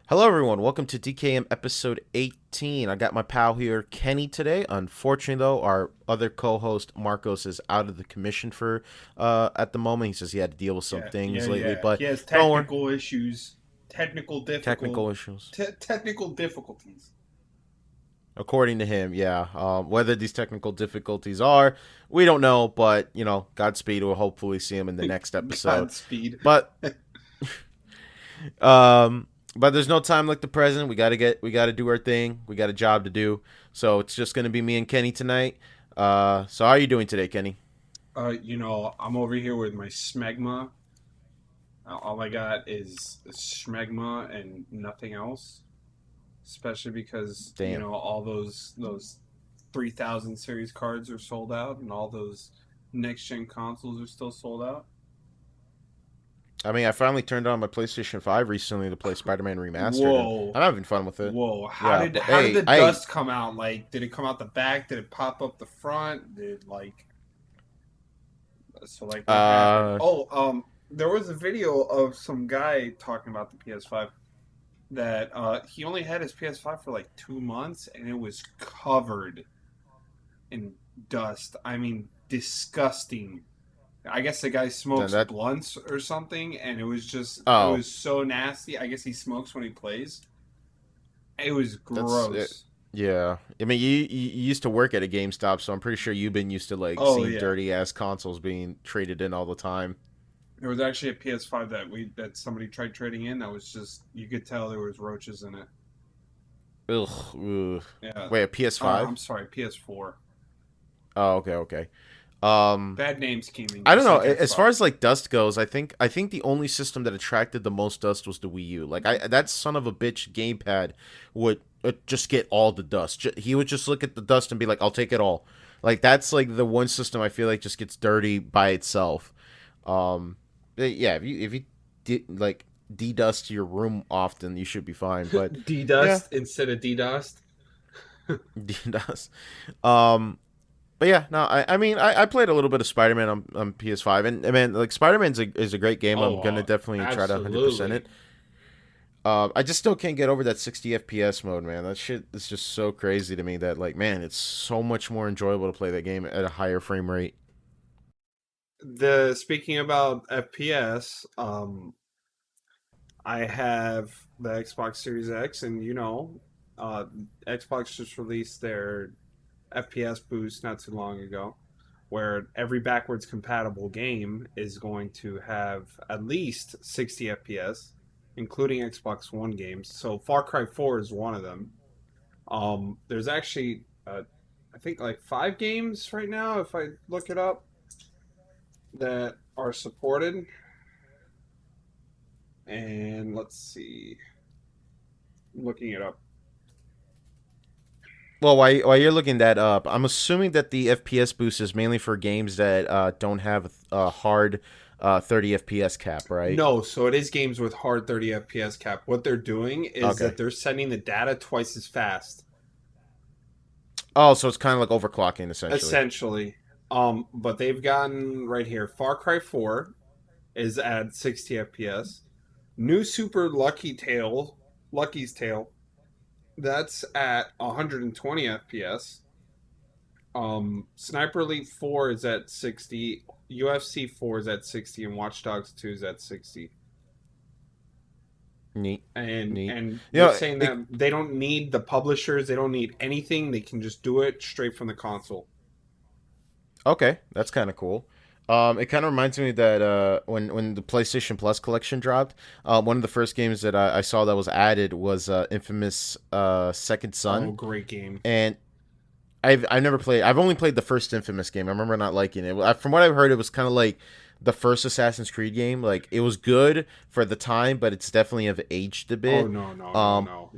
Hello, everyone. Welcome to DKM episode 18. I got my pal here, Kenny, today. Unfortunately, though, our other co-host Marcos is out of the commission for at the moment. He says he had to deal with some Yeah, yeah, things lately, yeah. but He has don't worry, technical issues, technical issues. technical difficulties. According to him, yeah. Whether these technical difficulties are, we don't know, but Godspeed. We'll hopefully see him in the next episode. Godspeed. But Um, but there's no time like the present. We gotta do our thing. We got a job to do. So it's just gonna be me and Kenny tonight. So how are you doing today, Kenny? I'm over here with my smegma. All I got is smegma and nothing else. Especially because Damn. all those 3000 series cards are sold out, and all those next gen consoles are still sold out. I mean, I finally turned on my PlayStation 5 recently to play Spider-Man Remastered, and Whoa. I'm having fun with it. Whoa! How Yeah, did but how did hey, the dust come out? Like, did it come out the back? Did it pop up the front? What happened? uh, There was a video of some guy talking about the PS5 that he only had his PS5 for like 2 months, and it was covered in dust. I mean, disgusting. I guess the guy then smokes that. blunts or something, and it Oh, was so nasty. I guess he smokes when he plays. It was that's it. gross. Yeah, I mean, you used to work at a GameStop, so I'm pretty sure you've been used to like Oh seeing yeah. dirty ass consoles being traded in all the time. There was actually a PS5 that somebody tried trading in. That was just you could tell there was roaches in it. Ugh. Ugh. Yeah. Wait, a PS5? I'm sorry, PS4. Oh, okay, okay. Um, Bad name scheming, I don't just know. like As far Xbox. as like dust goes, I think the only system that attracted the most dust was the Wii U. Like that son of a bitch gamepad would just get all the dust. He would just look at the dust and be like, "I'll take it all." Like that's like the one system I feel like just gets dirty by itself. Um, yeah, if you like de-dust your room often, you should be fine. But D yeah, dust instead of D dust. de-dust. Um, But yeah, no, I mean, I played a little bit of Spider Man on PS5, and man, like Spider Man is a great game. I'm Oh, gonna definitely try to 100% absolutely. it. I just still can't get over that 60 FPS mode, man. That shit is just so crazy to me that like, man, it's so much more enjoyable to play that game at a higher frame rate. The speaking about FPS, I have the Xbox Series X, and uh, Xbox just released their FPS boost not too long ago, where every backwards compatible game is going to have at least 60 FPS, including Xbox One games. So Far Cry 4 is one of them. There's actually, I think, like 5 games right now, if I look it up, that are supported. And let's see, I'm looking it up. Well, while you're looking that up, I'm assuming that the FPS boost is mainly for games that don't have a hard 30 FPS cap, right? No, so it is games with hard 30 FPS cap. What they're doing is Okay. that they're sending the data twice as fast, Oh, so it's kind of like overclocking essentially. essentially. But they've gotten right here. Far Cry 4 is at 60 FPS. New Super Lucky's Tale, that's at 120 FPS. Sniper Elite 4 is at 60. UFC 4 is at 60, and Watch Dogs 2 is at 60. Neat, and neat. and You they're know, saying that they don't need the publishers, they don't need anything, they can just do it straight from the console. okay, that's kind of cool. It kind of reminds me that when the PlayStation Plus collection dropped, one of the first games that I saw that was added was Infamous Second Oh, Son, great game. and I've never played. I've only played the first Infamous game. I remember not liking it. From what I've heard, it was kind of like the first Assassin's Creed game. Like it was good for the time, but it's definitely have aged a Oh, bit. no, no, no, Um, no.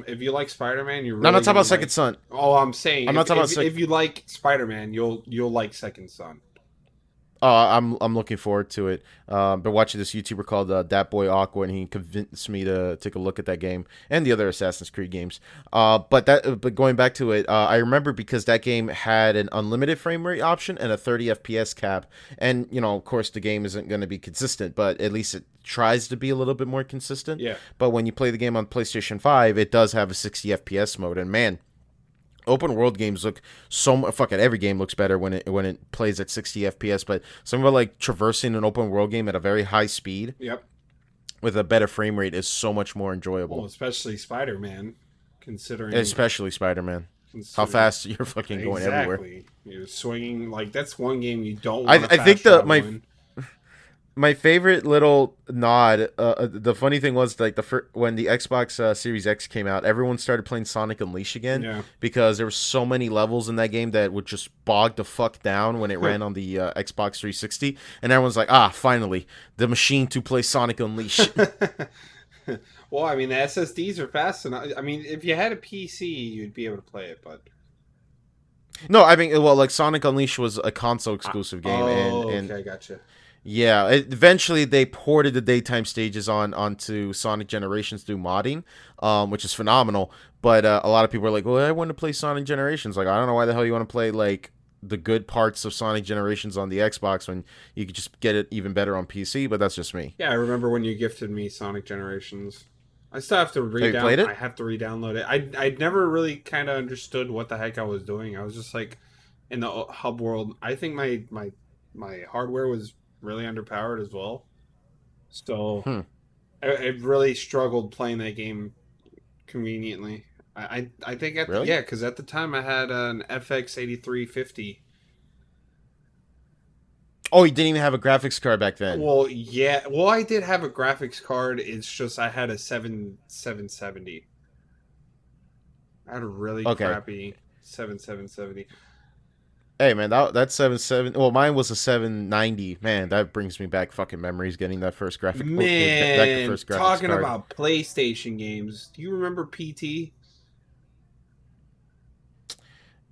If you like Spider-Man, you're no, I'm not really talking gonna about Second like. Son. Oh, I'm saying I'm not talking about if you like Spider-Man, you'll like Second Son. I'm looking forward to it. Been watching this YouTuber called Dat Boy Aqua, and he convinced me to take a look at that game and the other Assassin's Creed games. But going back to it, I remember because that game had an unlimited frame rate option and a 30 FPS cap, and of course, the game isn't going to be consistent, but at least it tries to be a little bit more consistent. Yeah. But when you play the game on PlayStation 5, it does have a 60 FPS mode, and man, open world games look fucking every game looks better when it plays at 60 FPS, but something about like traversing an open world game at a very high speed Yep. with a better frame rate is so much more Well, enjoyable. especially Spider-Man, considering Especially Spider-Man. How considering fast you're fucking going everywhere. exactly you're swinging. Like that's one game you don't I want to I think fast travel in. my favorite little nod. The funny thing was like when the Xbox Series X came out, everyone started playing Sonic Unleashed again Yeah. because there were so many levels in that game that would just bog the fuck down when it ran on the Xbox 360, and everyone's like, finally, the machine to play Sonic Unleashed. Well, I mean, the SSDs are fast enough. I mean, if you had a PC, you'd be able to play it, but No, I mean, well, like Sonic Unleashed was a console exclusive game, and okay, gotcha. yeah, eventually they ported the daytime stages onto Sonic Generations through modding, which is phenomenal. But a lot of people are like, "Well, I want to play Sonic Generations." Like, I don't know why the hell you want to play like the good parts of Sonic Generations on the Xbox when you could just get it even better on PC. But that's just me. Yeah, I remember when you gifted me Sonic Generations. I still have to Have you played it? I have to re-download it. I never really kind of understood what the heck I was doing. I was just like in the hub world. I think my hardware was really underpowered as well. So Hmm. I really struggled playing that game conveniently. I think Really? yeah, because at the time I had an FX 8350. Oh, you didn't even have a graphics card back then. Well, yeah. Well, I did have a graphics card. It's just I had a 770. I had a really Okay. crappy 7770. Hey man, that's 770. Well, mine was a 790. Man, that brings me back fucking memories getting that first the Man, first graphics talking card. about PlayStation games. Do you remember PT?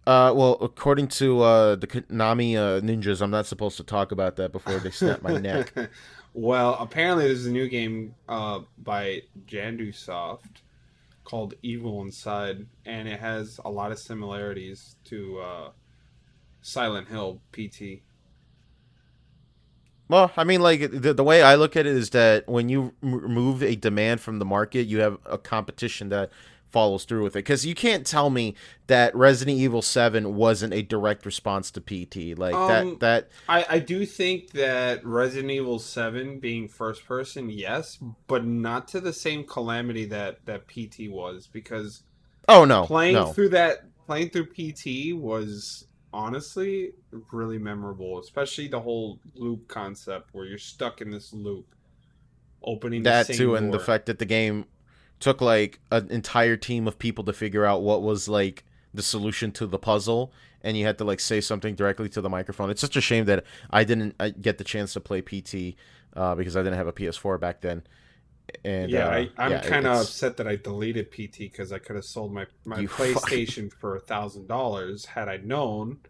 Well, according to the Konami ninjas, I'm not supposed to talk about that before they snap my neck. Well, apparently there's a new game by Jandusoft called Evil Inside, and it has a lot of similarities to Silent Hill PT. Well, I mean, like the way I look at it is that when you remove a demand from the market, you have a competition that follows through with it. Because you can't tell me that Resident Evil 7 wasn't a direct response to PT. Like Um, that. I do think that Resident Evil 7 being first person, yes, but not to the same calamity that PT was, because Oh no, no. playing through PT was honestly really memorable, especially the whole loop concept where you're stuck in this loop, opening the That same too, and the door. fact that the game took like an entire team of people to figure out what was like the solution to the puzzle, and you had to like say something directly to the microphone. It's such a shame that I get the chance to play PT because I didn't have a PS4 back then. And Yeah, I'm yeah, kind of it's upset that I deleted PT because I could have sold my you fucking. PlayStation for $1,000. Had I known,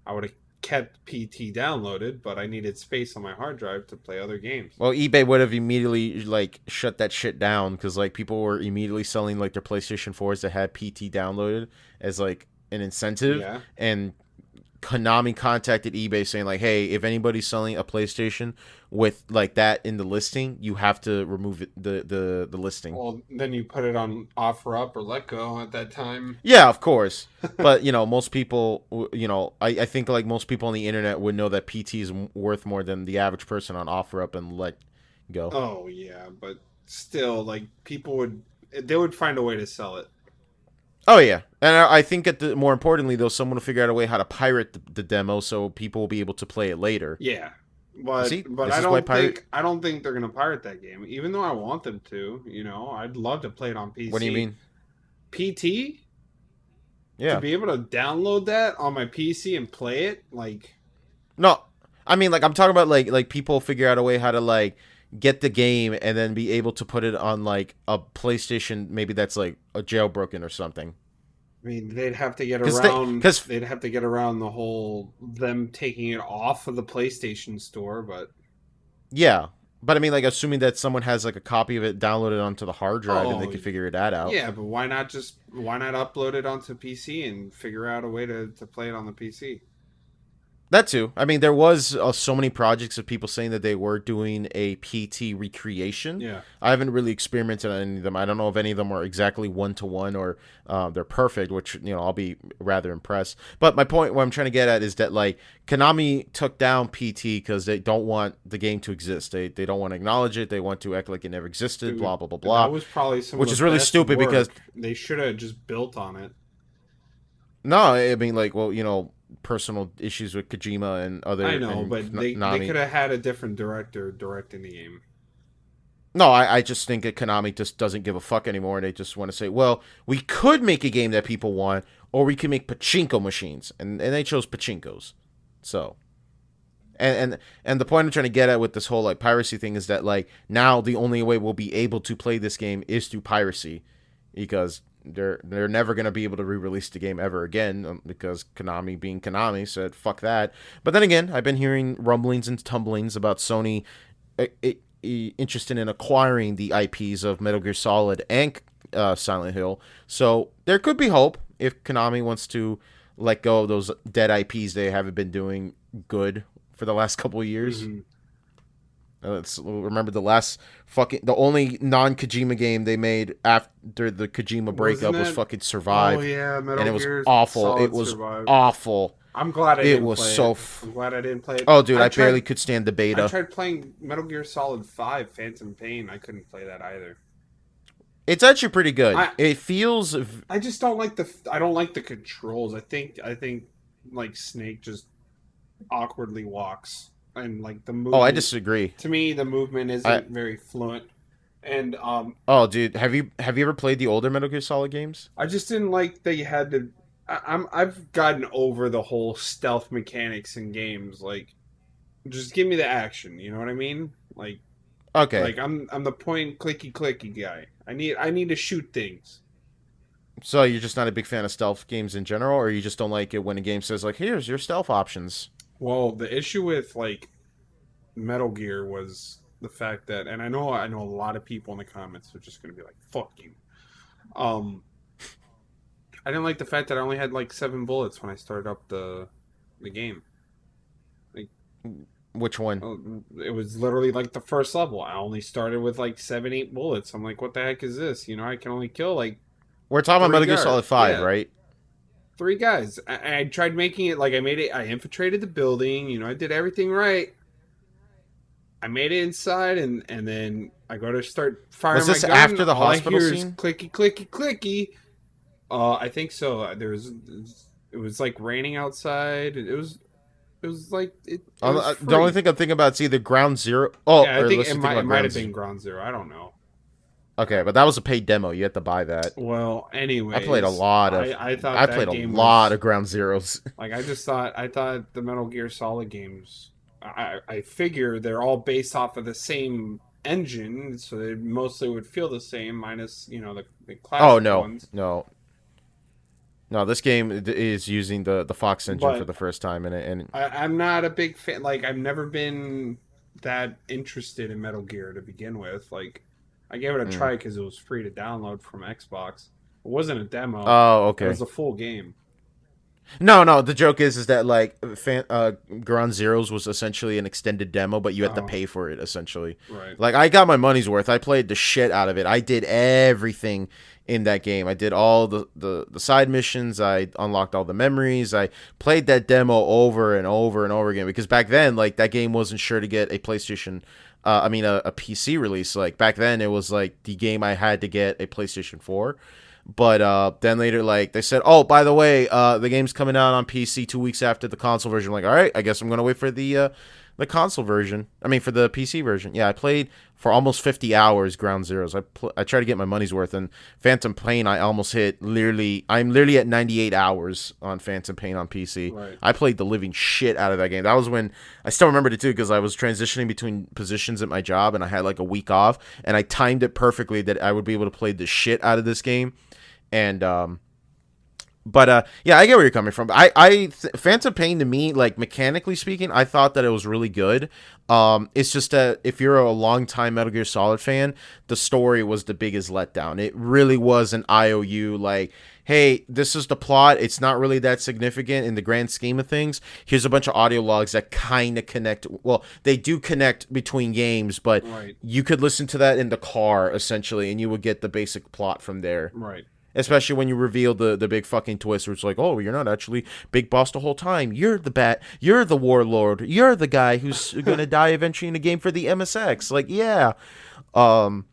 I would have kept PT downloaded, but I needed space on my hard drive to play other games. Well, eBay would have immediately like shut that shit down because like people were immediately selling like their PlayStation 4s that had PT downloaded as like an incentive, Yeah. and Konami contacted eBay saying like, "Hey, if anybody's selling a PlayStation with like that in the listing, you have to remove the listing." Well, then you put it on offer up or let go at that time. Yeah, of course, but most people, I think like most people on the internet would know that PT is worth more than the average person on OfferUp and let go. Oh yeah, but still, like they would find a way to sell it. Oh yeah, and I think more importantly though, someone will figure out a way how to pirate the demo so people will be able to play it later. Yeah, You but see, this is why pirate. I don't think they're gonna pirate that game. Even though I want them to, I'd love to play it on What do you PC. mean? PT to Yeah. be able to download that on my PC and play it, like No, I mean like I'm talking about like people figure out a way how to like get the game and then be able to put it on like a PlayStation maybe that's like a jailbroken or something. I mean, they'd have to get because around. because They'd have to get around the whole them taking it off of the PlayStation Store. But yeah, but I mean, like, assuming that someone has like a copy of it downloaded onto the hard drive and they oh, could figure that out. yeah, but why not upload it onto PC and figure out a way to play it on the PC? That too. I mean, there was so many projects of people saying that they were doing a PT recreation. Yeah. I haven't really experimented on any of them. I don't know if any of them are exactly one to one or they're perfect, which I'll be rather impressed. But my point, what I'm trying to get at, is that like Konami took down PT because they don't want the game to exist. They don't want to acknowledge it. They want to act like it never existed. Dude, Blah blah blah that blah. was probably some of Which the is really best stupid work. because They should have just built on it. no, I mean like personal issues with Kojima and other. I know, and but they Konami. could have had a different director directing the game. No, I just think that Konami just doesn't give a fuck anymore. They just want to say, well, we could make a game that people want, or we can make pachinko machines, and they chose pachinkos. So, and the point I'm trying to get at with this whole like piracy thing is that like now the only way we'll be able to play this game is through piracy, because they're never going to be able to re-release the game ever again, because Konami, being Konami, said fuck that. But then again, I've been hearing rumblings and tumblings about Sony interested in acquiring the IPs of Metal Gear Solid and Silent Hill. So there could be hope if Konami wants to let go of those dead IPs they haven't been doing good for the last couple of years. Mm-hmm. Let's remember the only non-Kojima game they made after the Kojima breakup was fucking Survive. Oh yeah, Metal and it was Gear awful. Solid It was Survive. awful. I'm glad I It didn't was play so. it. I'm glad I didn't play it. Oh, dude, I tried, barely could stand the beta. I tried playing Metal Gear Solid 5 Phantom Pain. I couldn't play that either. It's actually pretty good. It feels. I just don't like I don't like the controls. I think like Snake just awkwardly walks, and like the movement. Oh, I disagree. To me, the movement isn't very fluent. And oh, dude, have you ever played the older Metal Gear Solid games? I just didn't like that you had to. I've gotten over the whole stealth mechanics in games. Like, just give me the action. You know what I mean? Like, okay, like I'm the point clicky guy. I need to shoot things. So you're just not a big fan of stealth games in general, or you just don't like it when a game says like, "Here's your stealth options." Well, the issue with like Metal Gear was the fact that, and I know a lot of people in the comments are just going to be like, "Fuck you." I didn't like the fact that I only had like 7 bullets when I started up the game. Like, which one? It was literally like the first level. I only started with like 7, 8 bullets. I'm like, what the heck is this? I can only kill like. We're talking about Metal Gear Solid 5, right? 3 guys. I tried making it like I made it. I infiltrated the building. I did everything right. I made it inside, and then I go to start firing. Was this my gun, after the hospital scene? Clicky, clicky, clicky. I think so. It was like raining outside. It was like it was the only thing I'm thinking about is either Ground Zero. Oh, yeah, I think it might have been Ground Zero. I don't know. Okay, but that was a paid demo. You had to buy that. Well, anyway, I played a lot of. I played a lot of Ground Zeroes. Like I thought the Metal Gear Solid games. I figure they're all based off of the same engine, so they mostly would feel the same, minus the classic ones. No, this game is using the Fox engine for the first time, and I'm not a big fan. Like, I've never been that interested in Metal Gear to begin with. Like, I gave it a try because it was free to download from Xbox. It wasn't a demo. Oh, okay. It was a full game. No. The joke is that like Ground Zeroes was essentially an extended demo, but you had to pay for it essentially. Right. Like I got my money's worth. I played the shit out of it. I did everything in that game. I did all the side missions. I unlocked all the memories. I played that demo over and over and over again because back then, like that game wasn't sure to get a PlayStation. A PC release. Like back then, it was like the game I had to get a PlayStation 4. But then later, like they said, oh, by the way, the game's coming out on PC 2 weeks after the console version. I'm like, all right, I guess I'm gonna wait for the console version. I mean, for the PC version. Yeah, I played for almost 50 hours Ground Zeroes. I tried to get my money's worth. And Phantom Pain, I almost hit I'm literally at 98 hours on Phantom Pain on PC. Right. I played the living shit out of that game. That was when I still remembered it too because I was transitioning between positions at my job and I had like a week off and I timed it perfectly that I would be able to play the shit out of this game. And But yeah, I get where you're coming from. Phantom Pain to me, like mechanically speaking, I thought that it was really good. It's just that if you're a longtime Metal Gear Solid fan, the story was the biggest letdown. It really was an IOU. Like, hey, this is the plot. It's not really that significant in the grand scheme of things. Here's a bunch of audio logs that kind of connect. Well, they do connect between games, but Right. you could listen to that in the car essentially, and you would get the basic plot from there. Right. Especially when you reveal the big fucking twist where it's like, oh, you're not actually Big Boss the whole time. You're the warlord. You're the guy who's gonna die eventually in a game for the MSX. Like, yeah. Um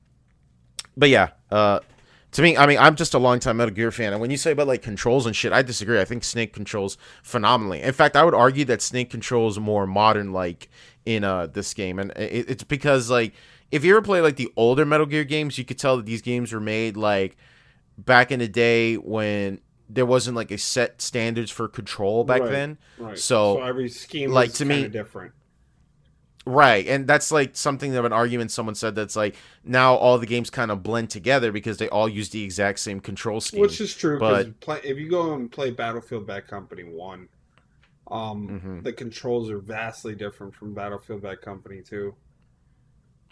but yeah, to me, I mean, I'm just a longtime Metal Gear fan, and when you say about like controls and shit, I disagree. I think Snake controls phenomenally. In fact, I would argue that Snake controls more modern like in this game, and it's because like if you ever play like the older Metal Gear games, you could tell that these games were made like back in the day when there wasn't like a set standards for control back Right. then. Right. So So, every scheme like was to kind of me, different. right, and that's like something of an argument someone said that's like now all the games kind of blend together because they all use the exact same control scheme. Which is true because But if you go and play Battlefield Bad Company 1, mhm. the controls are vastly different from Battlefield Bad Company 2.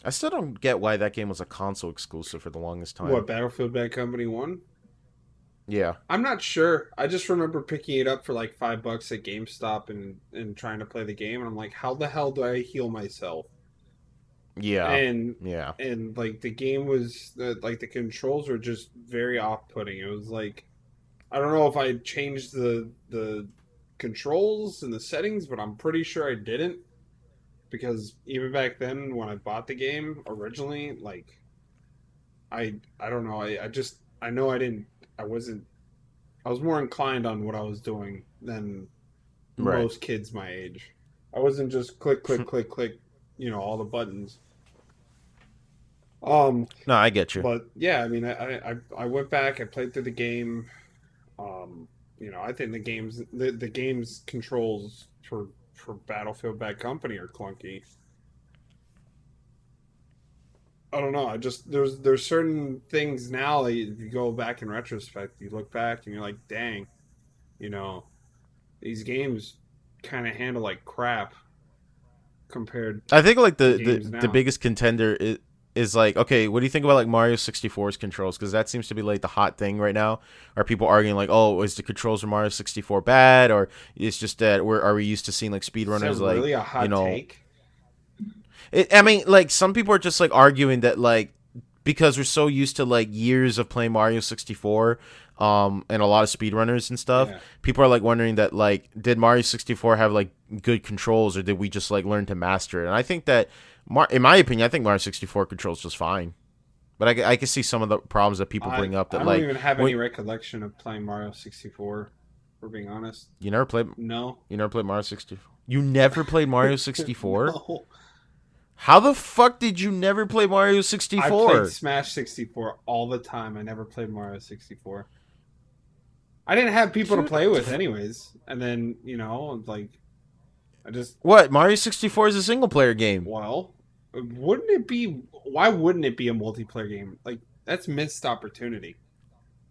I still don't get why that game was a console exclusive for the longest time. What, Battlefield Bad Company 1? Yeah, I'm not sure. I just remember picking it up for like $5 at GameStop and trying to play the game, and I'm like, how the hell do I heal myself? yeah, And yeah. like the game was like the controls were just very off-putting. It was like I don't know if I changed the controls and the settings, but I'm pretty sure I didn't because even back then when I bought the game originally, like I don't know, I just I know I didn't I wasn't I was more inclined on what I was doing than Right. most kids my age. I wasn't just click click click click, all the buttons. Um No, I get you. but yeah, I mean I went back, I played through the game. Um, I think the game's controls for Battlefield Bad Company are clunky. I don't know. I just there's certain things now that you go back in retrospect, you look back and you're like, dang, you know, these games kind of handle like crap compared I think like to the games the now. biggest contender is like, okay, what do you think about like Mario 64's controls? Because that seems to be like the hot thing right now. Are people arguing like, oh, is the controls for Mario 64 bad, or it's just that are we used to seeing like Is that speedrunners like, really a you hot know, take? I mean, like some people are just like arguing that like because we're so used to like years of playing Mario 64 and a lot of speedrunners and stuff, Yeah. people are like wondering that like did Mario 64 have like good controls or did we just like learn to master it? And I think that in my opinion, I think Mario 64 controls just fine. But I can see some of the problems that people I bring up that I don't like even have any when recollection of playing Mario 64, for being honest. you never played No. Mario 64. You never played Mario 64? No. How the fuck did you never play Mario I played 64? Smash 64 all the time. I never played Mario 64. I didn't have people to Dude, play with, anyways. And then, like, I just, what? Mario 64 is a single player game. well, wouldn't it be, why wouldn't it be a multiplayer game? Like, that's missed opportunity.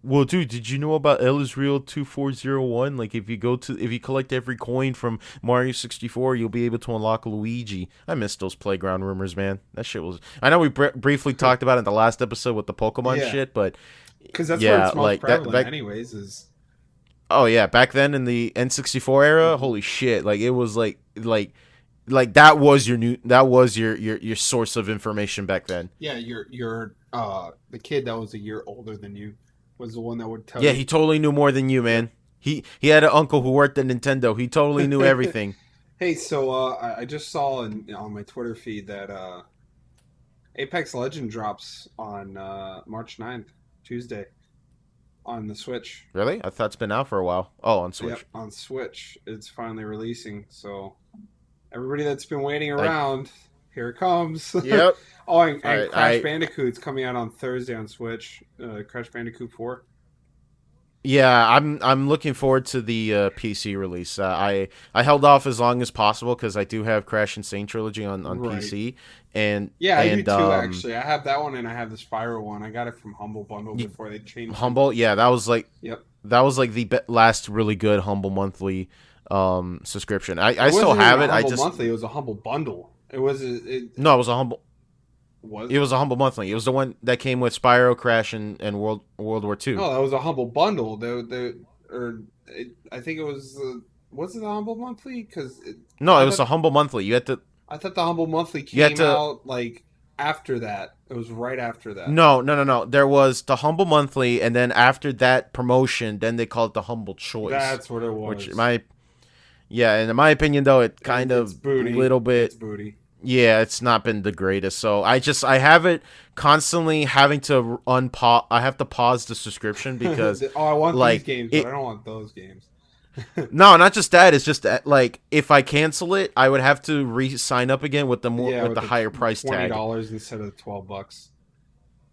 Well, dude, did you know about El Israel 2401? Like, if you collect every coin from Mario 64, you'll be able to unlock Luigi. I miss those playground rumors, man. That shit was. I know we briefly talked about it in the last episode with the Pokemon Yeah. shit, but Because that's where yeah, it's most like that. prevalent, Back, anyways, is, oh yeah, back then in the N64 era, holy shit! Like it was like that was your source of information back then. yeah, the kid that was a year older than you was the one that would tell Yeah, you. he totally knew more than you, man. He had an uncle who worked at Nintendo. He totally knew everything. Hey, so I just saw on my Twitter feed that Apex Legend drops on March 9th, Tuesday, on the Switch. Really? I thought it's been out for a while. Oh, on Yep, Switch. on Switch. It's finally releasing. So everybody that's been waiting I around, here it comes. Yep. Oh, and Crash I Bandicoot's coming out on Thursday on Switch. Crash Bandicoot 4. Yeah, I'm looking forward to the PC release. I held off as long as possible because I do have Crash Insane Trilogy on Right. PC, and Yeah, I do and too. Actually, I have that one and I have the Spiral one. I got it from Humble Bundle y- before they changed it. Humble. Yeah, Yep. that was like the last really good Humble monthly subscription. It I still wasn't even have a it. I Humble just Monthly. It was a Humble Bundle. It was no, it was a Humble. was It was a Humble monthly. It was the one that came with Spyro, Crash, and World War Two. no, that was a Humble Bundle. I think it was it a Humble Monthly? Because No, I it was thought a Humble monthly. I thought the Humble Monthly you had came to out like after that. It was right after that. no. There was the Humble Monthly, and then after that promotion, then they called it the Humble Choice, That's what it which was. my yeah, and in my opinion though, it kind It's of booty. little It's bit booty. yeah, it's not been the greatest. So I have it constantly having to unpause. I have to pause the subscription because Oh, I want these like games, but I it. don't want those games. No, not just that. It's just that like if I cancel it, I would have to re-sign up again with Yeah, with with the the higher price twenty tag. dollars instead of $12.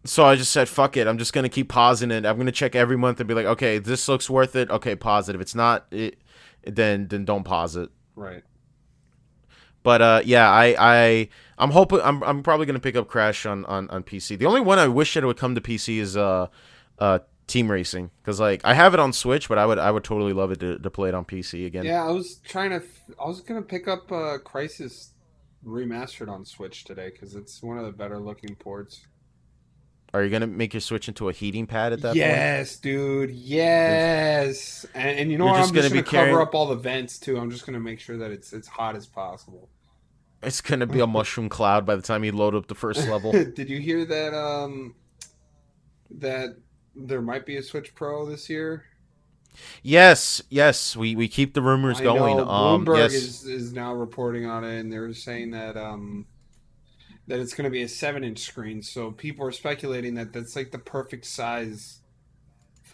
So I just said, fuck it. I'm just gonna keep pausing it. I'm gonna check every month and be like, okay, this looks worth it. Okay, pause it. If it's not, then don't pause it. Right. But yeah, I'm hoping I'm probably gonna pick up Crash on PC. The only one I wish that it would come to PC is Team Racing because like I have it on Switch, but I would totally love it to play it on PC again. Yeah, I was gonna pick up Crisis Remastered on Switch today because it's one of the better looking ports. Are you gonna make your Switch into a heating pad at that point? Yes, dude. You're, Yes. And you know you're what? just I'm just gonna be gonna cover carrying. up all the vents too. I'm just gonna make sure that it's hot as possible. It's gonna be a mushroom cloud by the time you load up the first level. Did you hear that? That there might be a Switch Pro this year. Yes, we keep the rumors I going. know Bloomberg Yes, is now reporting on it, and they're saying that it's going to be a 7-inch screen. So people are speculating that that's like the perfect size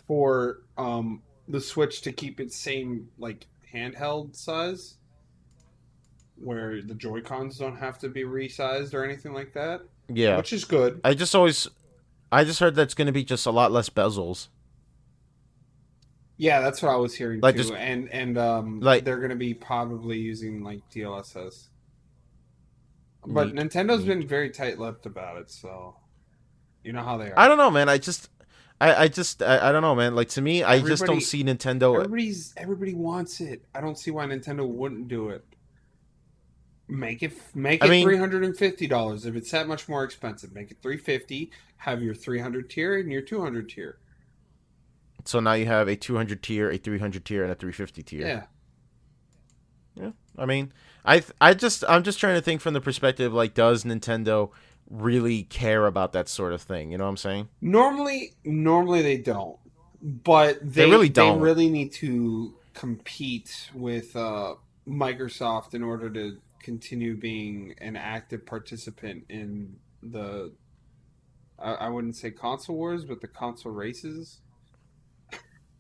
for the Switch to keep its same like handheld size, where the Joy Cons don't have to be resized or anything like that, yeah. which is good. I just always I just heard that's gonna be just a lot less bezels. Yeah, that's what I was hearing Like too, just and like they're going to be probably using like DLSS. But neat, Nintendo's neat. been very tight-lipped about it, so you know how they I are. don't know, man. I don't know, man. Like to me, I just don't Everybody, see Nintendo. everybody wants it. I don't see why Nintendo wouldn't do it. Make I it mean, $350 if it's that much more expensive. Make it 350. Have your 300 tier and your 200 tier. so now you have a 200 tier, a 300 tier, and a 350 tier. Yeah. Yeah. I mean, I'm just trying to think from the perspective like, does Nintendo really care about that sort of thing? You know what I'm saying? Normally they don't, but They really they don't. really need to compete with Microsoft in order to continue being an active participant in the I wouldn't say console wars, but the console races.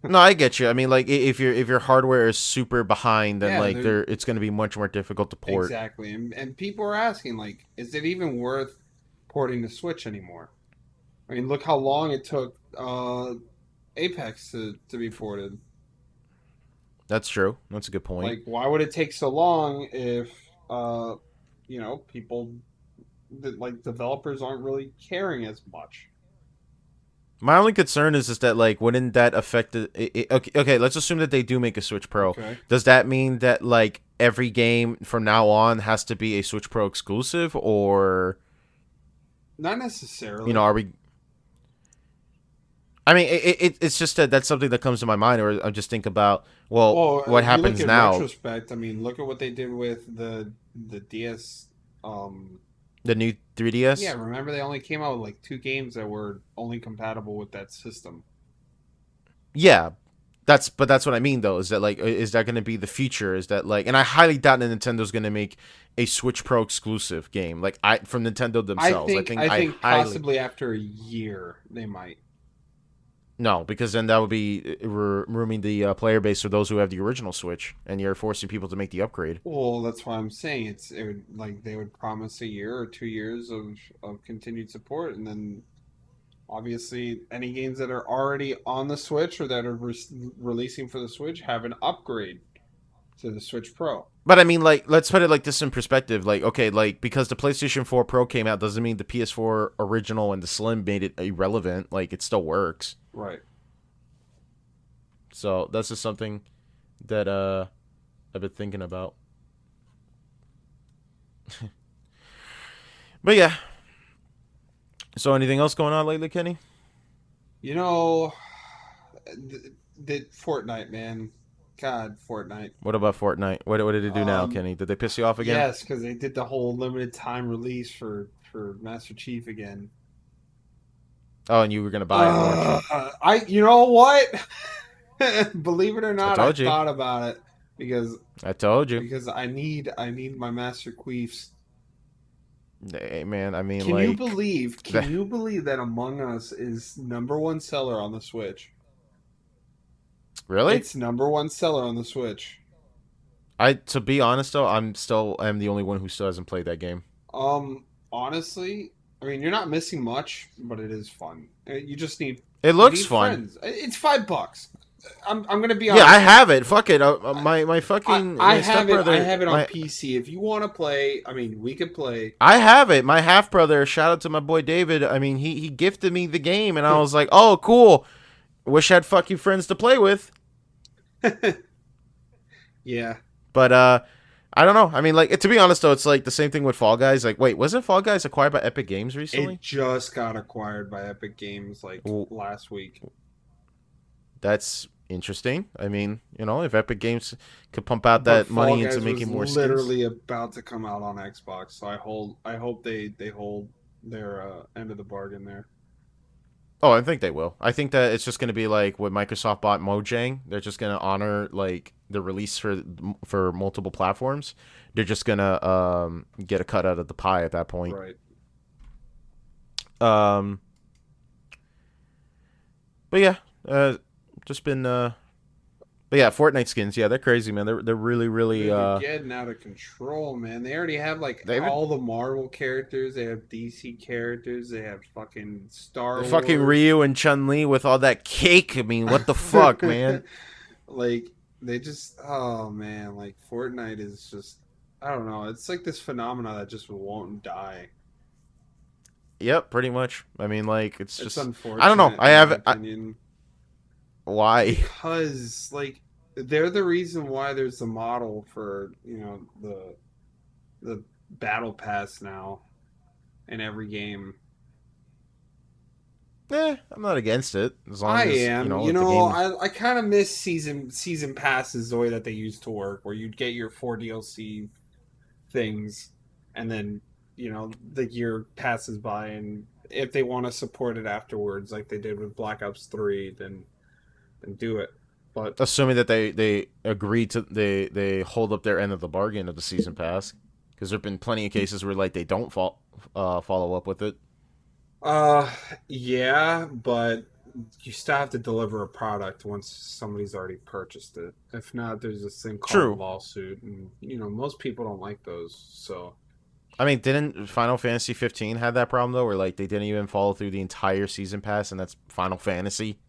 No, I get you. I mean, like if your hardware is super behind, then Yeah, like they're there it's going to be much more difficult to port. exactly, and people are asking like, is it even worth porting to Switch anymore? I mean, look how long it took Apex to be ported. That's true. That's a good point. Like, why would it take so long if uh, people that like developers aren't really caring as much? My only concern is that like wouldn't that affect okay, let's assume that they do make a Switch Pro. Okay, Does that mean that like every game from now on has to be a Switch Pro exclusive or not are necessarily. we I mean, it's just that that's something that comes to my mind, or I just think about, well, Well, what if you look happens in now? retrospect, I mean, look at what they did with the DS. Um, The new yeah, 3DS? remember they only came out with like two games that were only compatible with that system. Yeah, but that's what I mean though. Is that like is that going to be the future? Is that like, and I highly doubt that Nintendo's going to make a Switch Pro exclusive game like I from Nintendo themselves. I I think highly possibly after a year they might. no because then that would be rooming the player base for those who have the original Switch, and you're forcing people to make the upgrade. Well, that's why I'm saying it would like they would promise a year or 2 years of continued support, and then Obviously, any games that are already on the Switch or that are releasing for the Switch have an upgrade to the Switch Pro. But I mean, like, let's put it like this in perspective. Like, okay, like because the PlayStation 4 Pro came out doesn't mean the PS4 original and the Slim made it irrelevant. Like, it still works. Right. So that's just something that I've been thinking about. But yeah. So anything else going on lately, Kenny? You know, the Fortnite, man. God, Fortnite. What about Fortnite? What did they do now, Um, Kenny? Did they piss you off again? yes, because they did the whole limited time release for Master Chief again. Oh, and you were gonna buy it, weren't you? You know what? Believe it or I not, I told you. thought about it because I told you. I need my Master Queefs. Hey, man, I mean, Can you like, believe? Can the, you believe that Among Us is number one seller on the Switch? really? It's number one seller on the Switch. To be honest though, I'm the only one who still hasn't played that game. Honestly, I mean, you're not missing much, but it is fun. You just need It you looks need fun. friends. It's $5. I'm gonna be Yeah, I honest with you. have it. Fuck it. My fucking I my have it. I stepbrother have it on my PC. If you want to play, I mean, we could play. I have it. My half brother. Shout out to my boy David. I mean, he gifted me the game, and I was like, oh, cool. Wish I had fucking friends to play with. Yeah, But I don't know. I mean, like to be honest though, it's like the same thing with Fall Guys. Like, wait, wasn't Fall Guys acquired by Epic Games it recently? just got acquired by Epic Games like Well, last week. that's interesting. I mean, if Epic Games could pump out But that Fall money into Guys was making more skins. literally about to come out on Xbox, so I hope they hold their end of the bargain there. Oh, I think they will. I think that it's just going to be like what Microsoft bought Mojang. They're just going to honor like the release for multiple platforms. They're just going to get a cut out of the pie at that point. Right. Um, but yeah, just been but yeah, Fortnite skins. Yeah, they're crazy, man. They're really really Dude, they're getting out of control, man. They already have like they've all the Marvel characters. They have DC characters. They have fucking Star fucking Wars. Ryu and Chun Li with all that cake. I mean, what the fuck, man? Like they just, oh man, like Fortnite is just, I don't know. It's like this phenomena that just won't die. Yep, pretty much. I mean, like it's It's just I don't know. unfortunate, in my opinion, Why? because like they're the reason why there's the model for the battle pass now in every game. I'm not against it as long I as am. if the game. I kind of miss season passes the way that they used to work, where you'd get your 4 DLC things, and then the year passes by, and if they want to support it afterwards, like they did with Black Ops 3, then do it. But Assuming that they agree to they hold up their end of the bargain of the season pass, because there've been plenty of cases where like they don't follow up with it. uh, yeah, but you still have to deliver a product once somebody's already purchased it. If not, there's this thing called a True. lawsuit, and most people don't like those. So I mean, didn't Final Fantasy 15 have that problem though, where like they didn't even follow through the entire season pass, and that's Final Fantasy.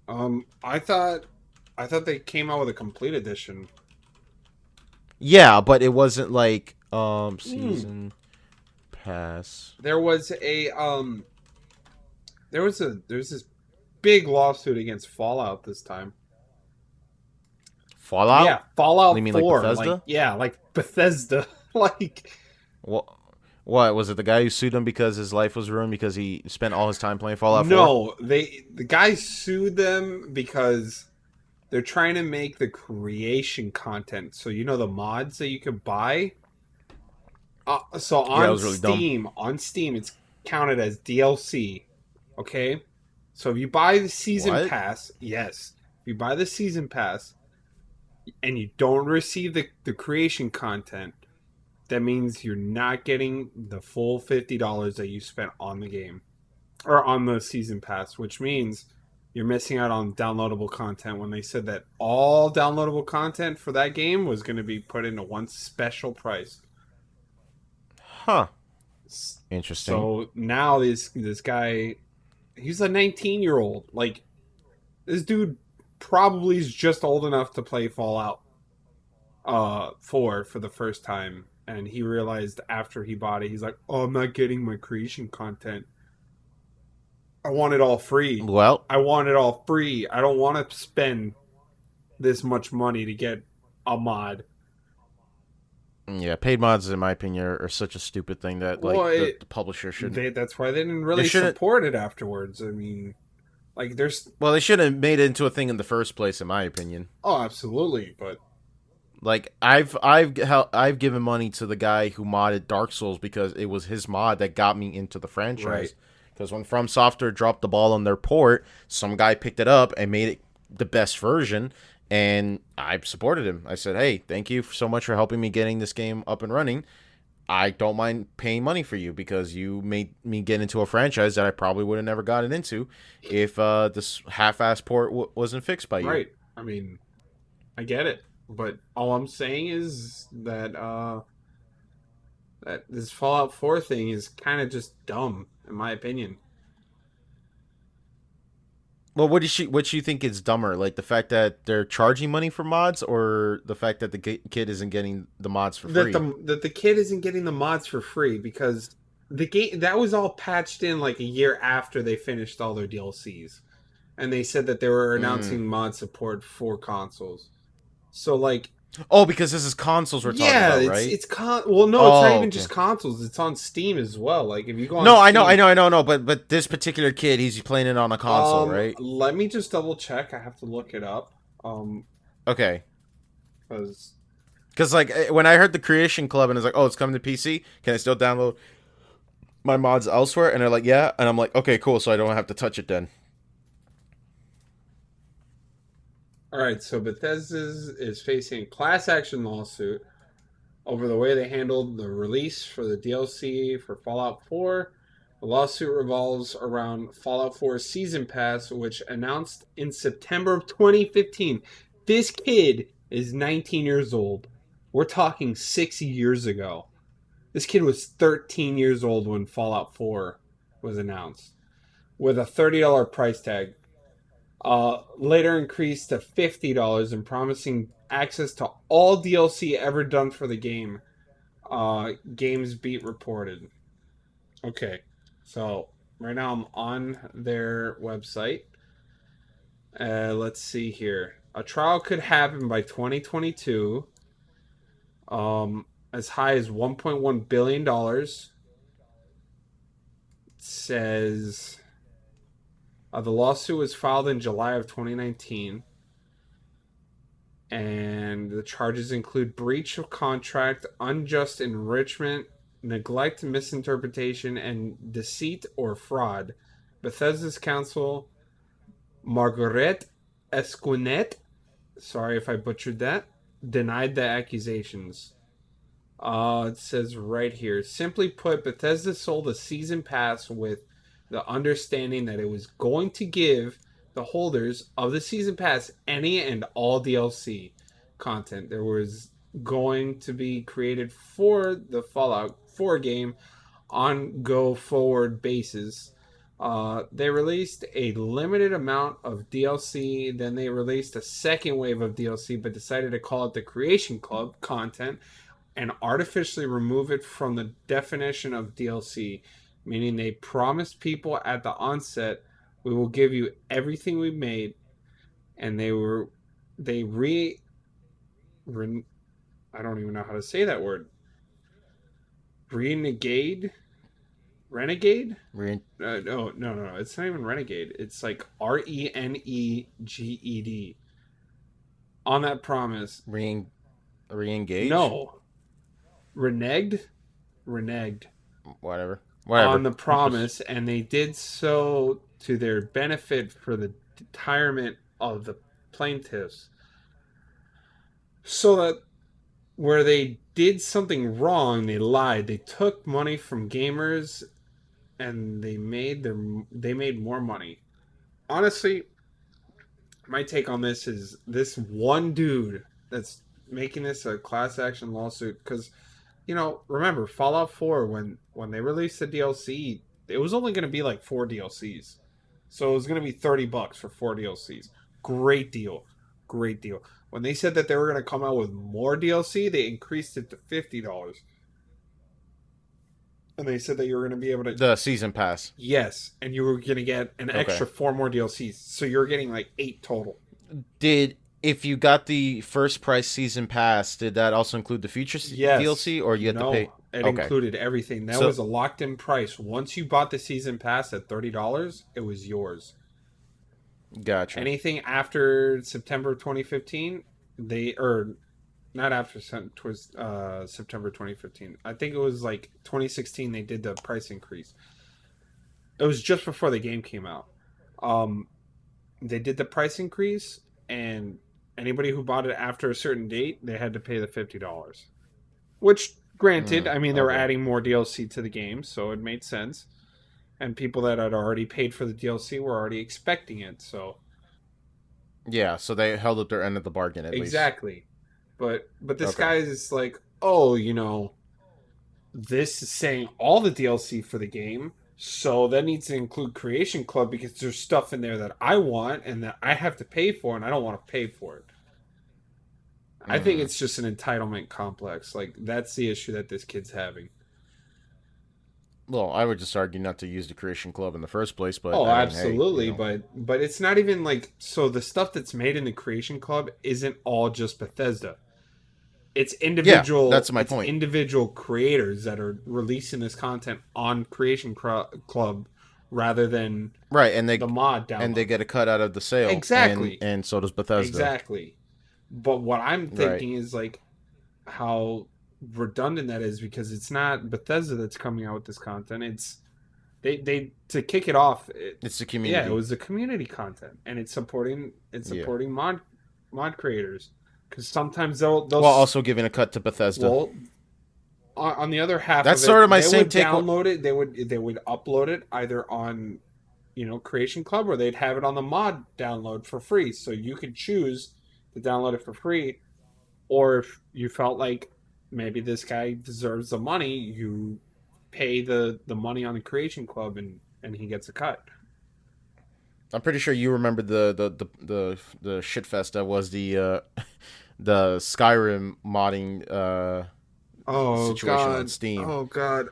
I thought they came out with a complete edition. Yeah, but it wasn't like Hmm. season pass There was a there's this big lawsuit against Fallout this time. Fallout. Yeah, You Fallout mean like 4. Like, Bethesda? yeah, like Bethesda. Like, What? What was it? The guy who sued him because his life was ruined because he spent all his time playing Fallout 4? no, the guy sued them because they're trying to make the creation content. So the mods that you could buy. So Yeah, it was really dumb. On Steam, it's counted as DLC. Okay, so if you buy the season What? pass, yes, if you buy the season pass and you don't receive the creation content, that means you're not getting the full $50 that you spent on the game or on the season pass, which means you're missing out on downloadable content when they said that all downloadable content for that game was going to be put into one special price. Huh. Interesting. So now this guy He's a 19-year-old. Like, this dude probably is just old enough to play Fallout 4 for the first time, and he realized after he bought it, he's like, "Oh, I'm not getting my creation content. I want it all free. Well, I want it all free. I don't want to spend this much money to get a mod." yeah, paid mods, in my opinion, are such a stupid thing that like Well, the publisher shouldn't. that's why they didn't They really shouldn't. support it afterwards. I mean, like, there's Well, they shouldn't have made it into a thing in the first place, in my opinion. oh, absolutely, but Like I've given money to the guy who modded Dark Souls because it was his mod that got me into the right, franchise. Because when From Software dropped the ball on their port, some guy picked it up and made it the best version, and I supported him. I said, "Hey, thank you so much for helping me getting this game up and running. I don't mind paying money for you because you made me get into a franchise that I probably would have never gotten into if this half-ass port wasn't fixed by you." right. I mean, I get it, but all I'm saying is that that this Fallout 4 thing is kind of just dumb, in my opinion. Well, what do you think is dumber, like the fact that they're charging money for mods, or the fact that the kid isn't getting the mods for That free? the kid isn't getting the mods for free because the game that was all patched in like a year after they finished all their DLCs, and they said that they were Mm. announcing mod support for consoles. So like, Oh, because this is consoles we're talking yeah, about, right? well, no, it's not Oh, even okay. just consoles. It's on Steam as well. Like, if you go on No, I know, I Steam, know, I know, no, but this particular kid, he's playing it on a console, right? let me just double check. I have to look it up. Okay. Because Because like when I heard the Creation Club and it's like, oh, it's coming to PC, can I still download my mods elsewhere? And they're like, yeah, and I'm like, okay, cool, so I don't have to touch it then. all right, so Bethesda is facing a class action lawsuit over the way they handled the release for the DLC for Fallout 4. The lawsuit revolves around Fallout 4 Season Pass, which announced in September of 2015. This kid is 19 years old. We're talking 6 years ago. This kid was 13 years old when Fallout 4 was announced, with a $30 price tag. Later increased to $50 and promising access to all DLC ever done for the game. Games Beat reported. Okay, so right now I'm on their website. Let's see here. A trial could happen by 2022. As high as $1.1 billion. It says the lawsuit was filed in July of 2019, and the charges include breach of contract, unjust enrichment, neglect, misinterpretation, and deceit or fraud. Bethesda's counsel, Margaret Esquinet, sorry if I butchered that, denied the accusations. It says right here, simply put, Bethesda sold a season pass with the understanding that it was going to give the holders of the season pass any and all DLC content. There was going to be created for the Fallout 4 game on go forward basis. They released a limited amount of DLC, then they released a second wave of DLC, but decided to call it the Creation Club content and artificially remove it from the definition of DLC, meaning they promised people at the onset, we will give you everything we made, and they I don't even know how to say that word. Renegade? Re No. It's not even renegade. It's like Reneged on that promise. re re-engage, No, reneged whatever, on whatever. the Just promise, and they did so to their benefit for the retirement of the plaintiffs, so that where they did something wrong, they lied. They took money from gamers, and they made more money. Honestly, my take on this is this one dude that's making this a class action lawsuit because remember Fallout 4 when they released the DLC, it was only going to be like 4 DLCs. So it was going to be $30 for 4 DLCs. Great deal, great deal. When they said that they were going to come out with more DLC, they increased it to $50, and they said that you were going to be able to, The season pass. yes, and you were going to get an Okay. extra 4 more DLCs. So you're getting like 8 total. Did if you got the first price season pass, did that also include the future Yes. DLC, or you had to pay? No, it Okay. included everything. That So was a locked in price. Once you bought the season pass at $30, it was yours. gotcha. Anything after September 2015, they or not after September 2015. I think it was like 2016 they did the price increase. It was just before the game came out. Um they did the price increase, and anybody who bought it after a certain date, they had to pay the $50. Which, granted, I mean, they were Okay. adding more DLC to the game, so it made sense. And people that had already paid for the DLC were already expecting it, so Yeah. So they held up their end of the bargain at least. exactly. But this Okay. guy is like, oh, this is saying all the DLC for the game, so that needs to include Creation Club because there's stuff in there that I want and that I have to pay for, and I don't want to pay for it. I think Mm. it's just an entitlement complex. Like that's the issue that this kid's having. Well, I would just argue not to use the Creation Club in the first place, but Oh, I mean, hey, absolutely, but it's not even like, so the stuff that's made in the Creation Club isn't all just Bethesda. Yeah, that's my It's point. individual creators that are releasing this content on Club rather than Right, the mod and they download. get a cut out of the sale, Exactly. and so does Bethesda. Exactly. But what I'm Right. thinking is like how redundant that is, because it's not Bethesda that's coming out with this content. It's they to kick it off. It's the Yeah, it community. was the community content, and it's Yeah. supporting mod creators, because sometimes they'll While also giving a cut to Bethesda. well, on the other half That's of sort of it, my they same would take. download it. They would upload it either on Creation Club, or they'd have it on the mod download for free. So you could choose to download it for free, or if you felt like maybe this guy deserves the money, you pay the money on the Creation Club, and he gets a cut. I'm pretty sure you remember the shit fest that was the Skyrim modding Oh situation on God! Steam. Oh God!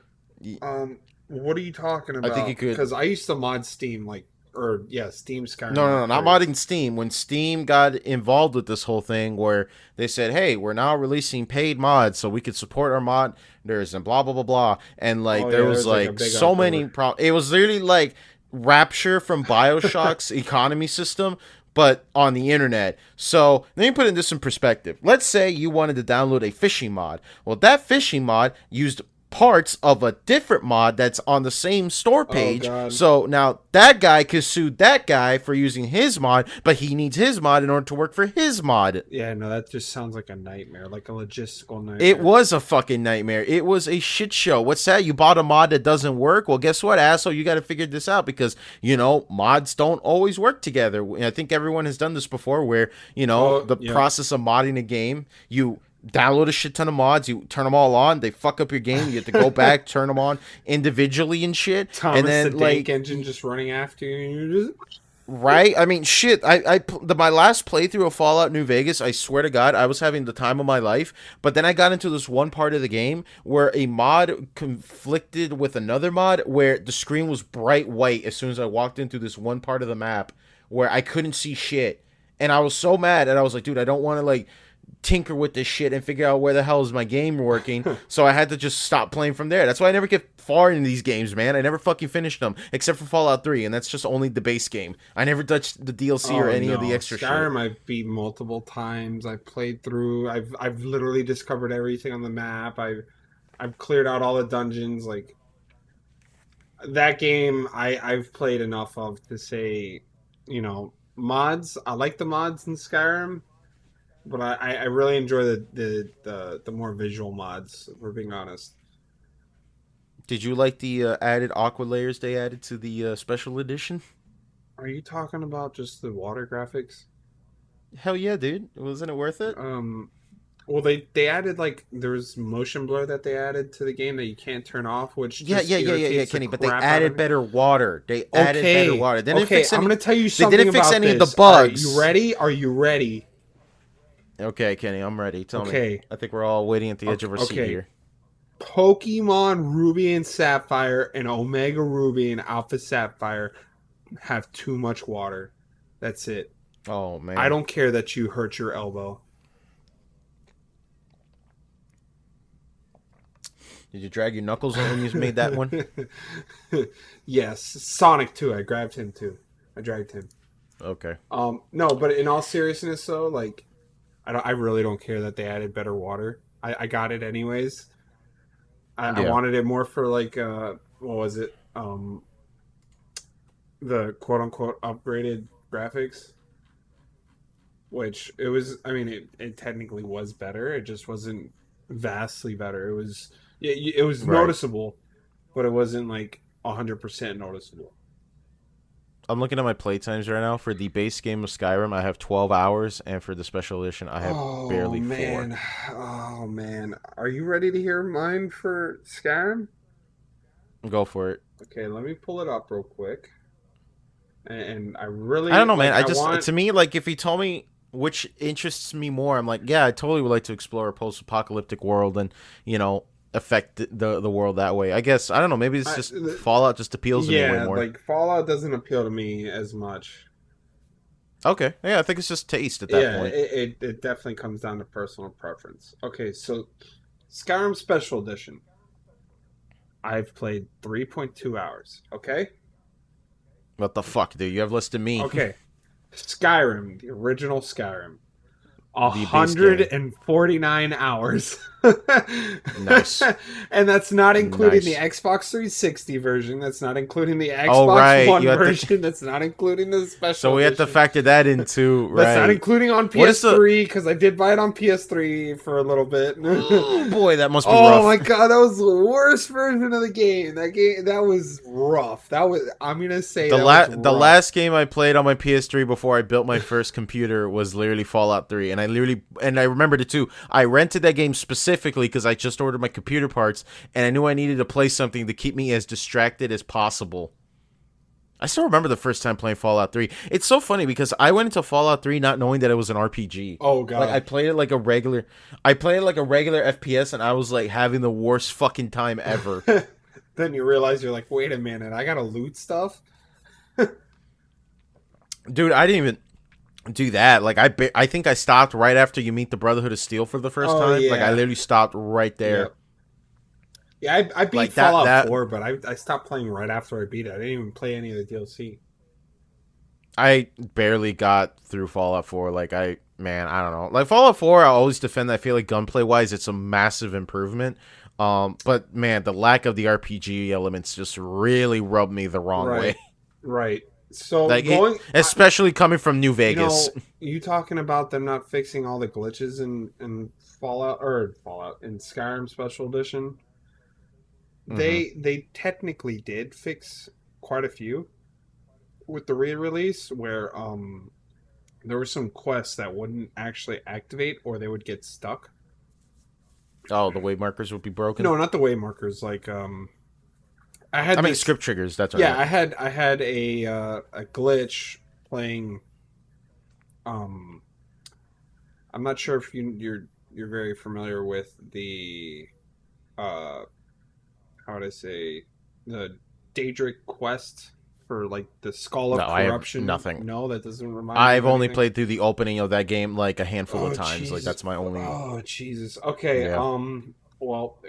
What are you talking I think you about? could. Because I used to mod Steam, like, or yeah, Steam No, Skyrim no, no, not upgrades. modding Steam. When Steam got involved with this whole thing, where they said, "Hey, we're now releasing paid mods, so we could support our modders and blah blah blah blah," and Oh like there yeah, was there's like a like big so many uproar. problems. It was literally like Rapture from Bioshock's economy system, but on the internet. So let me put this in perspective. Let's say you wanted to download a fishing mod. Well, that fishing mod used parts of a different mod that's on the same store Oh page. God. So now that guy could sue that guy for using his mod, but he needs his mod in order to work for his mod. Yeah, no, that just sounds like a nightmare, like a logistical It nightmare. was a fucking nightmare. It was a shit show. What's that? You bought a mod that doesn't work? Well, guess what, asshole? You got to figure this out because, mods don't always work together. I think everyone has done this before where, Oh, the yep. process of modding a game, you download a shit ton of mods, you turn them all on, they fuck up your game, you have to go back, turn them on individually and shit. And Thomas the then, Dank like, Engine just running after you, and you're just right? I mean, shit. My last playthrough of Fallout New Vegas, I swear to God, I was having the time of my life. But then I got into this one part of the game where a mod conflicted with another mod, where the screen was bright white as soon as I walked into this one part of the map where I couldn't see shit, and I was so mad, and I was like, dude, I don't want to like tinker with this shit and figure out where the hell is my game working. So I had to just stop playing from there. That's why I never get far in these games, man. I never fucking finished them except for Fallout 3, and that's just only the base game. I never touched the DLC or Oh any of no, the extra shit. Skyrim I've beat multiple times. I've played through. I've literally discovered everything on the map. I've cleared out all the dungeons. Like that game, I've played enough of to say, mods. I like the mods in Skyrim, but I really enjoy the more visual mods. If we're being honest. Did you like the added aqua layers they added to the special edition? Are you talking about just the water graphics? Hell yeah, dude. Wasn't it worth it? Um, Well, they added like there's motion blur that they added to the game that you can't turn off, which just Yeah, irritates the Kenny. But they crap out of added me. better water. They added better Okay, water. They didn't okay, fix I'm any. gonna tell you They something didn't fix about any of the this. All right, you bugs. ready? Are you ready? Okay, Kenny, I'm ready. Tell me. Okay, I think we're all waiting at the edge okay, of our seat okay. here. Pokemon Ruby and Sapphire and Omega Ruby and Alpha Sapphire have too much water. That's it. Oh I man, don't care that you hurt your elbow. did you drag your knuckles when you made that one? Yes, Sonic too. I grabbed him too. I dragged him. Okay. No, but in all seriousness, though, like, I really don't care that they added better water. I got it anyways. I Yeah. wanted it more for like, what was it? The quote unquote upgraded graphics, which it was. I mean, it technically was better. It just wasn't vastly better. It was Right. noticeable, but it wasn't like 100% noticeable. I'm looking at my playtimes right now. For the base game of Skyrim, I have 12 hours, and for the special edition, I have Oh barely 4. man, oh man, are you ready to hear mine for Skyrim? Go for it. Okay, let me pull it up real quick. And I I don't really know, man. like. I I just want. to me like if you told me which interests me more, I'm like, yeah, I totally would like to explore a post-apocalyptic world and affect the world that way. I guess I don't know. Maybe it's just Fallout just appeals to me way Yeah, more. like Fallout doesn't appeal to me as much. Okay, yeah, I think it's just taste at that Yeah, point. it definitely comes down to personal preference. Okay, so Skyrim Special Edition. I've played 3.2 hours. Okay? What the fuck, dude? You have less than me. Okay. Skyrim, the original Skyrim. The base game. 149 hours. Nice, And that's not including the nice. Xbox 360 version. That's not including the Oh Xbox right, you One have to. version. That's not including the So special we have to edition. factor that in too, That's not right? including on What is the? PS3 because I did buy it on PS3 for a little bit. Oh boy, that must be Oh my rough. god, that was the worst version of the game. That was rough. That was I'm gonna say that was The rough. last game I played on my PS3 before I built my first computer was literally Fallout 3, and I remembered it too. I rented that game specifically because I just ordered my computer parts, and I knew I needed to play something to keep me as distracted as possible. I still remember the first time playing Fallout 3. It's so funny because I went into Fallout 3 not knowing that it was an RPG. Oh Like god. I played it like a regular FPS, and I was like having the worst fucking time ever. Then you realize you're like, wait a minute, I gotta loot stuff. Dude, I didn't even do that. Like I think I stopped right after you meet the Brotherhood of Steel for the first Oh time. Like I yeah. literally stopped right there. Yep. Yeah, I beat Like that Fallout that 4, but I stopped playing right after I beat it. I didn't even play any of the DLC. I barely got through Fallout 4. Like I don't know. Like Fallout 4, I always defend that. I feel like gunplay wise, it's a massive improvement. But man, the lack of the RPG elements just really rubbed me the wrong way. Right. Right. So Like it, going especially coming from New you Vegas. know, you talking about them not fixing all the glitches in Fallout in Skyrim Special Edition. Hmm. They technically did fix quite a few with the re-release where there were some quests that wouldn't actually activate or they would get stuck. Oh, the way markers would be broken. No, not the way markers. Like I had I mean, this. script triggers. That's what I Yeah, meant. I had a glitch playing. Um, I'm not sure if you're very familiar with the uh how would I say the Daedric quest for like the Skull No, of I have Corruption. nothing. No, that doesn't remind you I've of only anything. played through the opening of that game like a handful of Oh times. Like Jesus! that's my only. Oh Jesus! Okay. Yeah. Well,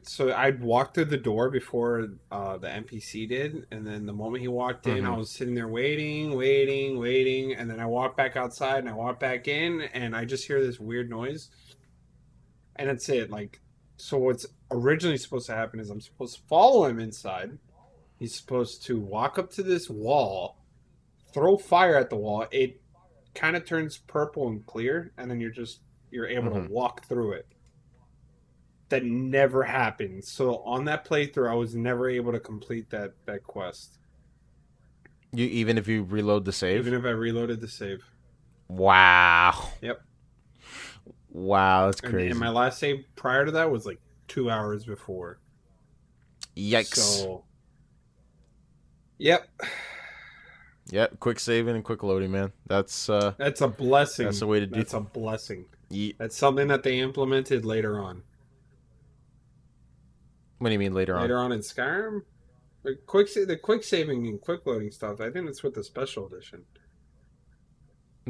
so I'd walked through the door before the NPC did, and then the moment he walked in, I Hmm. was sitting there waiting, and then I walked back outside, and I walked back in, and I just hear this weird noise, and that's it. Like, so what's originally supposed to happen is I'm supposed to follow him inside. He's supposed to walk up to this wall, throw fire at the wall. It kind of turns purple and clear, and then you're able to Hmm. walk through it. That never happened. So on that playthrough, I was never able to complete that quest, You even if you reload the even save. if I reloaded the save. Wow. Yep. Wow, that's And my crazy. last save prior to that was like 2 hours before. Yikes. So, yep, Yep, quick saving and quick loading, man. that's a That's blessing. the way to do. That's a blessing. Ye That's something that they implemented later on. What do you mean later on? Later on in Skyrim, the quick saving and quick loading stuff. I think it's with the special edition.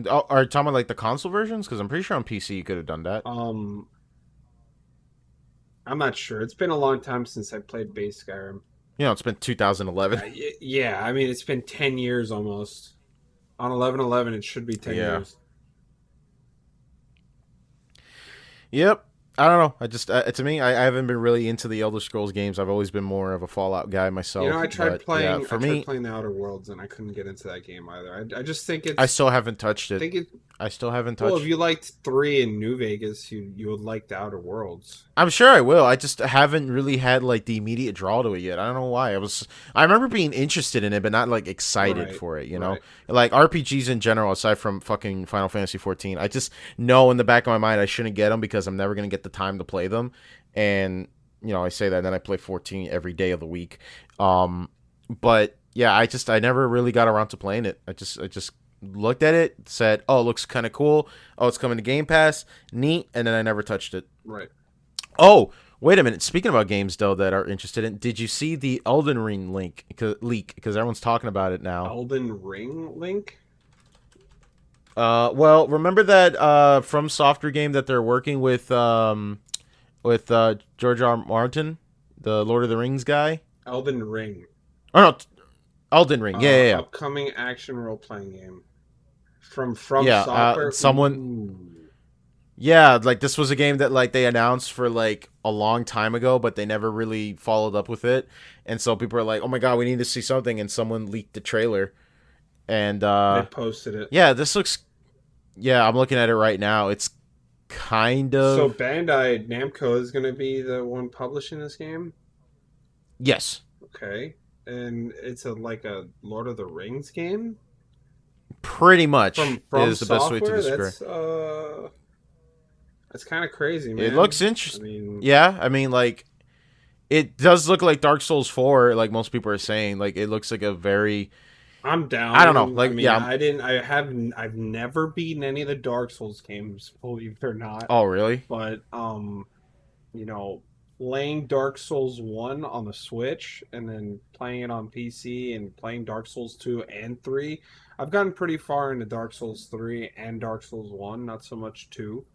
Oh, are you talking about like the console versions? Because I'm pretty sure on PC you could have done that. Um, I'm not sure. It's been a long time since I played base Skyrim. You know, it's been 2011. Yeah, I mean it's been 10 years almost. On 11/11, it should be 10 Yeah. years. Yep. I don't know. I just to me, I haven't been really into the Elder Scrolls games. I've always been more of a Fallout guy You know, myself. But yeah, for I tried me, playing the Outer Worlds, and I couldn't get into that game either. I just think I it's still haven't touched it. think it. I still haven't Well, if touched. you liked 3 in New Vegas, you would like the Outer Worlds. I'm sure I will. I just haven't really had like the immediate draw to it yet. I don't know why. I remember being interested in it, but not like excited Right, for it. You know, right. like RPGs in general, aside from fucking Final Fantasy 14. I just know in the back of my mind I shouldn't get them because I'm never gonna get the time to play them. And I say that, and then I play 14 every day of the week. But yeah, I never really got around to playing it. I just looked at it, said, "Oh, it looks kind of cool. Oh, it's coming to Game Pass, neat," and then I never touched it. Right. Oh, wait a minute. Speaking about games though that are interested in, did you see the Elden Ring leak? Because everyone's talking about it now. Elden Ring link. Well, remember that From Software game that they're working with George R. R. Martin, the Lord of the Rings guy. Elden Ring. Oh no, Elden Ring. Yeah, yeah, yeah. Upcoming action role playing game from Yeah, Software. someone. Ooh. Yeah, like this was a game that like they announced for like a long time ago, but they never really followed up with it. And so people are like, "Oh my god, we need to see something!" And someone leaked the trailer. And They posted it. yeah, this looks. Yeah, I'm looking at it right now. It's kind So of Bandai Namco is going to be the one publishing this game. yes, Okay, and it's like a Lord of the Rings game pretty much from is the best way to Software. describe. That's kind of crazy, man. It looks I interesting. mean, Yeah, I mean, like it does look like Dark Souls 4, like most people are saying. Like it looks like a very I'm down. I don't know. Like I mean, yeah. I didn't. I haven't. I've never beaten any of the Dark Souls games, believe it or not. Oh really? But you know, playing Dark Souls 1 on the Switch and then playing it on PC and playing Dark Souls 2 and 3. I've gotten pretty far into Dark Souls 3 and Dark Souls 1, not so much 2.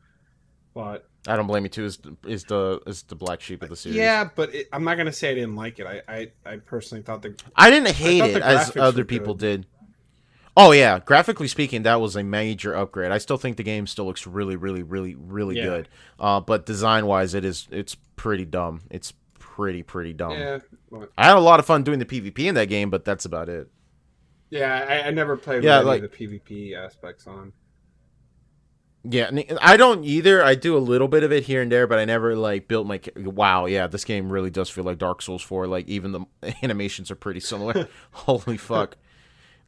But I don't blame you too. Is the black sheep of the series. yeah, but I'm not gonna say I didn't like it. I personally thought I didn't hate thought it the as graphics other were people good. did. Oh yeah, graphically speaking, that was a major upgrade. I still think the game still looks really, really, really, really Yeah. good. But design wise, it's pretty dumb. It's pretty dumb. Yeah, but, I had a lot of fun doing the PvP in that game, but that's about it. yeah. I never played Yeah, with any like of the PvP aspects on. yeah, I don't either. I do a little bit of it here and there, but I never like built my. Wow, yeah, this game really does feel like Dark Souls 4. Like even the animations are pretty similar. Holy fuck!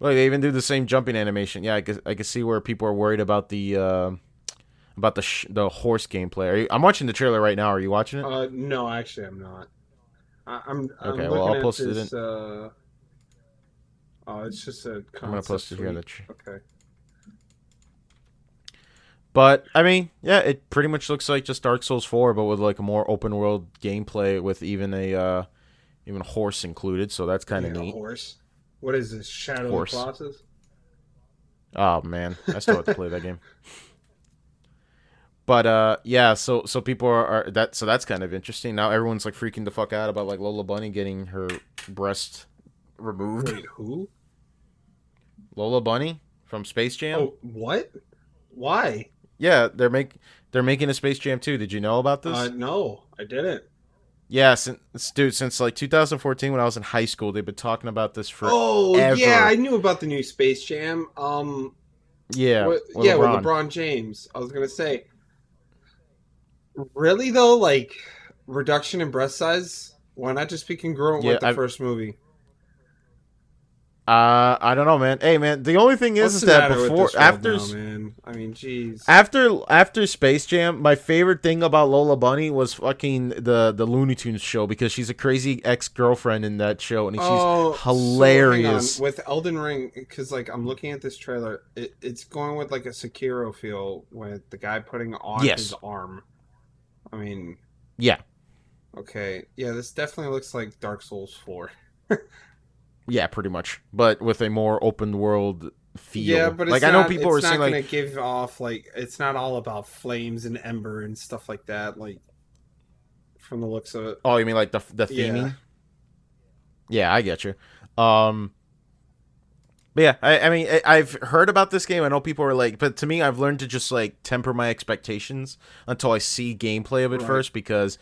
Look, they even do the same jumping animation. Yeah, I can see where people are worried about the horse gameplay. I'm watching the trailer right now. Are you watching it? No, actually, I'm not. I'm Okay, well looking I'll at post it in. this. Oh, it's just a concept I'm gonna post it here in the. tweet. Okay. But I mean, yeah, it pretty much looks like just Dark Souls 4, but with like a more open world gameplay with even a horse included. So that's kind of Yeah, neat. horse. What is this? Shadow of the Horse. Colossus? Oh man, I still have to play that game. But yeah, so people are that so that's kind of interesting. Now everyone's like freaking the fuck out about like Lola Bunny getting her breast removed. Wait, who? Lola Bunny from Space Jam. Oh, what? Why? Yeah, they're making a Space Jam 2. Did you know about this? No, I didn't. Yeah, since like 2014 when I was in high school, they've been talking about this forever. Oh, yeah, I knew about the new Space Jam. Yeah, with LeBron. LeBron James. I was gonna say, really though, like reduction in breast size. Why not just be congruent Yeah, with the first movie? I don't know, man. Hey, man, the only thing is What's the that matter with before this world after now, man? man. I mean, jeez. After Space Jam, my favorite thing about Lola Bunny was fucking the Looney Tunes show, because she's a crazy ex-girlfriend in that show, and she's Oh, so hang on. hilarious. With Elden Ring, because like I'm looking at this trailer, it's going with like a Sekiro feel with the guy putting on his Yes. arm. I mean, Yeah. okay, yeah, this definitely looks like Dark Souls 4. Yeah, pretty much. But with a more open world Yeah, feel. but Like, it's I know not. people It's are saying not gonna like, give off like. It's not all about flames and ember and stuff like that. Like from the looks of it. oh, you mean like the Yeah. theming? Yeah, I get you. Um but yeah, I mean, I've heard about this game. I know people are like, but to me, I've learned to just like temper my expectations until I see gameplay of it Right. first, because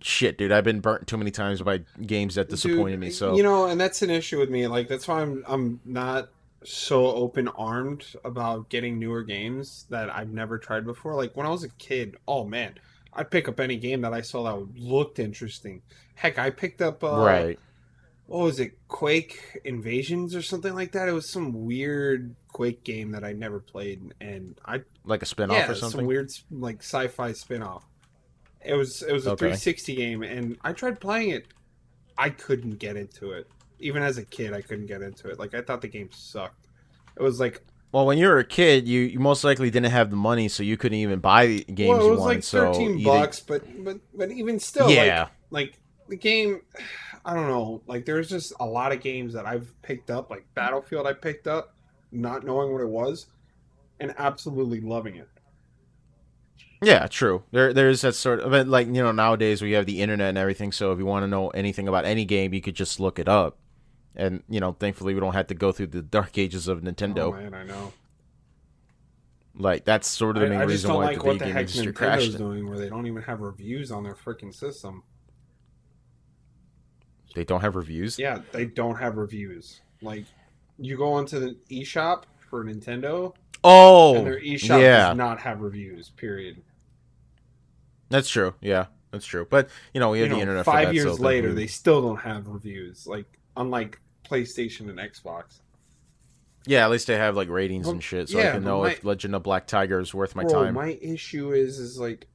shit, dude, I've been burnt too many times by games that disappointed me. Dude, So and that's an issue with me. Like that's why I'm not so open armed about getting newer games that I've never tried before. Like when I was a kid, oh man, I'd pick up any game that I saw that looked interesting. Heck, I picked up right, what was it, Quake Invasions or something like that. It was some weird Quake game that I never played, and I like a spin-off or yeah, some something. weird like sci-fi spin-off. It was a Okay. 360 game, and I tried playing it. I couldn't get into it. Even as a kid, I couldn't get into it. Like I thought the game sucked. It was like, Well, when you were a kid, you most likely didn't have the money, so you couldn't even buy the games well, it you was wanted. like So 13 either, bucks, but even still, yeah, like the game. I don't know. Like there's just a lot of games that I've picked up, like Battlefield. I picked up, not knowing what it was, and absolutely loving it. yeah, true. There's that sort of, but like, nowadays we have the internet and everything. So if you want to know anything about any game, you could just look it up. And thankfully we don't have to go through the dark ages of Oh Nintendo. man, I know. Like, that's sort of the main I just reason don't why the like what video the game heck industry crashed. Nintendo's doing, where they don't even have reviews on their freaking system. They don't have reviews. Yeah, they don't have reviews. Like, you go onto the eShop for Nintendo, and Oh, their eShop does yeah, not have reviews. Period. that's true. Yeah, that's true. But we have the internet for Five that. So years later, thankfully, they still don't have reviews. Like, unlike PlayStation and Xbox. yeah, at least they have like ratings Well, and shit, so I yeah, can but know if Legend of Black Tiger is worth my bro, time. my issue is like,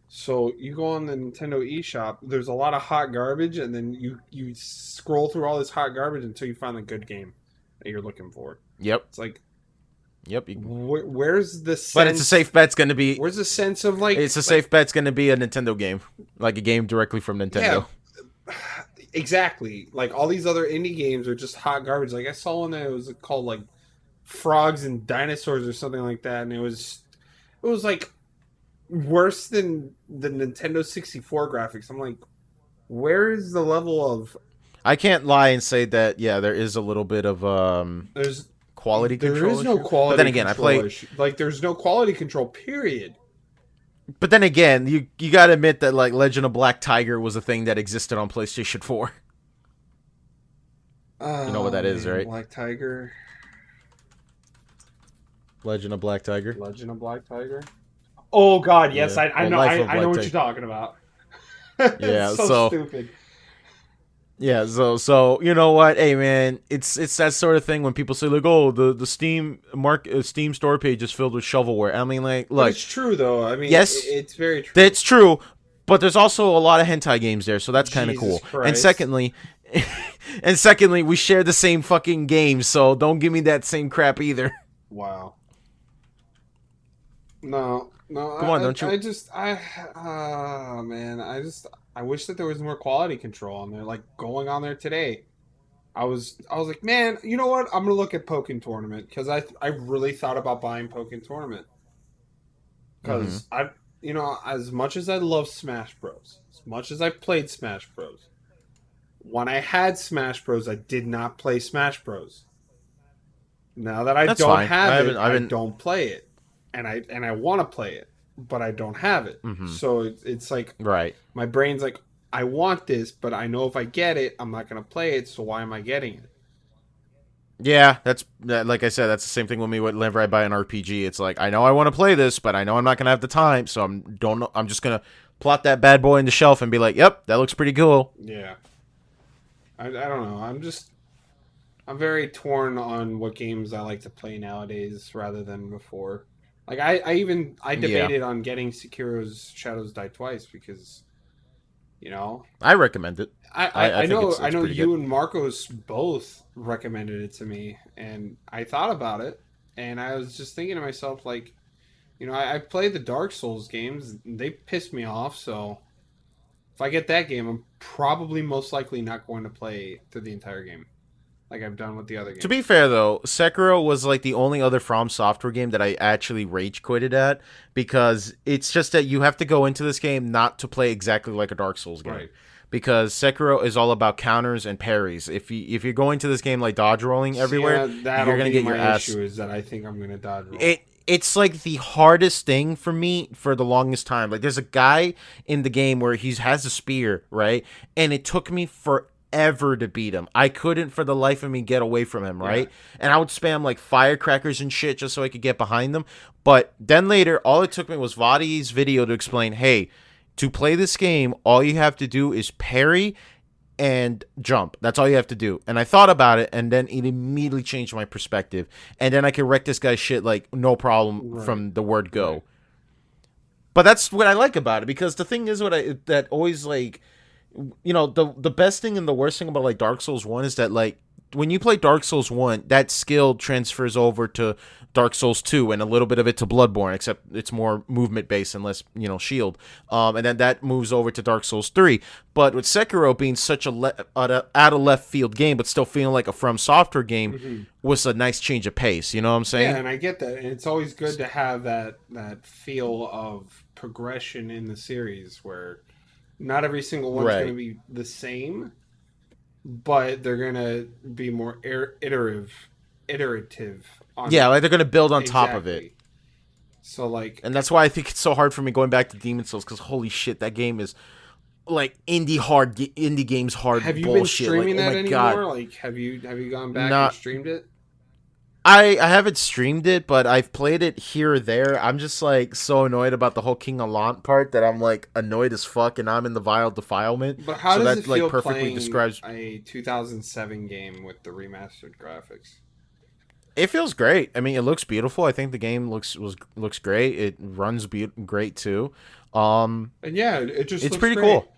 so you go on the Nintendo eShop, there's a lot of hot garbage, and then you scroll through all this hot garbage until you find the good game that you're looking for. Yep, It's like, yep. where's the sense? But it's a safe bet's gonna be. Where's the sense of like? It's a safe bet's gonna be a Nintendo game, like a game directly from Nintendo. Yeah, exactly. Like all these other indie games are just hot garbage. Like I saw one that was called like Frogs and Dinosaurs or something like that, and it was like worse than the Nintendo 64 graphics. I'm like, where is the level of I can't lie and say that. Yeah, there is a little bit of there's quality there control is no issue. quality But then again, control issue. Like there's no quality control. Period. But then again, you gotta admit that like Legend of Black Tiger was a thing that existed on PlayStation 4. You know what that is, right? Black Tiger, Legend of Black Tiger. Legend of Black Tiger. Oh God, yes, Yeah. I Well, know, Life of I know Black what Tiger. you're talking about. Yeah. It's so So stupid. yeah. So you know what? Hey man, it's that sort of thing when people say like, oh, the Steam store page is filled with shovelware. I mean, like, But look, it's true though. I mean, yes, it's very true. that's true, but there's also a lot of hentai games there, so that's kind of Jesus cool. And Christ. secondly, we share the same fucking game, so don't give me that same crap either. Wow. No, no. Come on, don't you? Man, I wish that there was more quality control on there. Like going on there today, I was like, man, you know what? I'm gonna look at Pokken Tournament because I really thought about buying Pokken Tournament because as much as I love Smash Bros, as much as I played Smash Bros, when I had Smash Bros, I did not play Smash Bros. Now that I That's don't fine. have it, I I haven't. don't play it, and I want to play it, but I don't have it. Mhm. So it's like Right. my brain's like, I want this, but I know if I get it, I'm not gonna play it. So why am I getting it? Yeah, like I said, that's the same thing with me whenever I buy an RPG. It's like, I know I want to play this, but I know I'm not gonna have the time, so I'm just gonna plot that bad boy in the shelf and be like, yep, that looks pretty cool. Yeah, I don't know. I'm very torn on what games I like to play nowadays rather than before. Like I Yeah, debated on getting Sekiro's Shadows Die Twice because you know I recommend it. I think I it's know pretty good. you and Marcos both recommended it to me, and I thought about it, and I was just thinking to myself like, I played the Dark Souls games, and they pissed me off, so if I get that game, I'm probably most likely not going to play through the entire game like I've done with the other To be games. fair though, Sekiro was like the only other From Software game that I actually rage quitted at, because it's just that you have to go into this game not to play exactly like a Dark Souls game. Right. Because Sekiro is all about counters and parries. If you're going to this game like dodge rolling See, everywhere, you're that'll gonna be get your my ass. issue is that I think I'm going to dodge roll. It's like the hardest thing for me for the longest time. Like there's a guy in the game where he has a spear, right? And it took me forever to beat him. I couldn't for the life of me get away from him, Yeah. right? And I would spam like firecrackers and shit just so I could get behind them. But then later, all it took me was Vadi's video to explain, hey, to play this game, all you have to do is parry and jump. That's all you have to do. And I thought about it, and then it immediately changed my perspective. And then I could wreck this guy's shit like no problem Right. from the word Right. go. But that's what I like about it, because the thing is, what I that always like, the best thing and the worst thing about like Dark Souls 1 is that like when you play Dark Souls 1, that skill transfers over to Dark Souls 2 and a little bit of it to Bloodborne, except it's more movement based and less, shield. And then that moves over to Dark Souls 3. But with Sekiro being such out of left field game, but still feeling like a From Software game, Hmm. was a nice change of pace. You know what I'm Yeah, saying? and I get that, and it's always good to have that feel of progression in the series where not every single one's going to Right. be the same, but they're going to be more iterative Yeah, on like they're gonna build on top of it. exactly. So like, And that's why I think it's so hard for me going back to Demon Souls, because holy shit, that game is like indie games hard have you been bullshit. Like, streaming oh that my god, anymore? Like, have you gone back and not. streamed it? I haven't streamed it, but I've played it here or there. I'm just like so annoyed about the whole King Allant part that I'm like annoyed as fuck, and I'm in the vile defilement. But how So does it that like feel perfectly playing describes. a 2007 game with the remastered graphics? It feels great. I mean, it looks beautiful. I think the game looks great. It runs great too. Um, And yeah, it just it's looks pretty great. cool.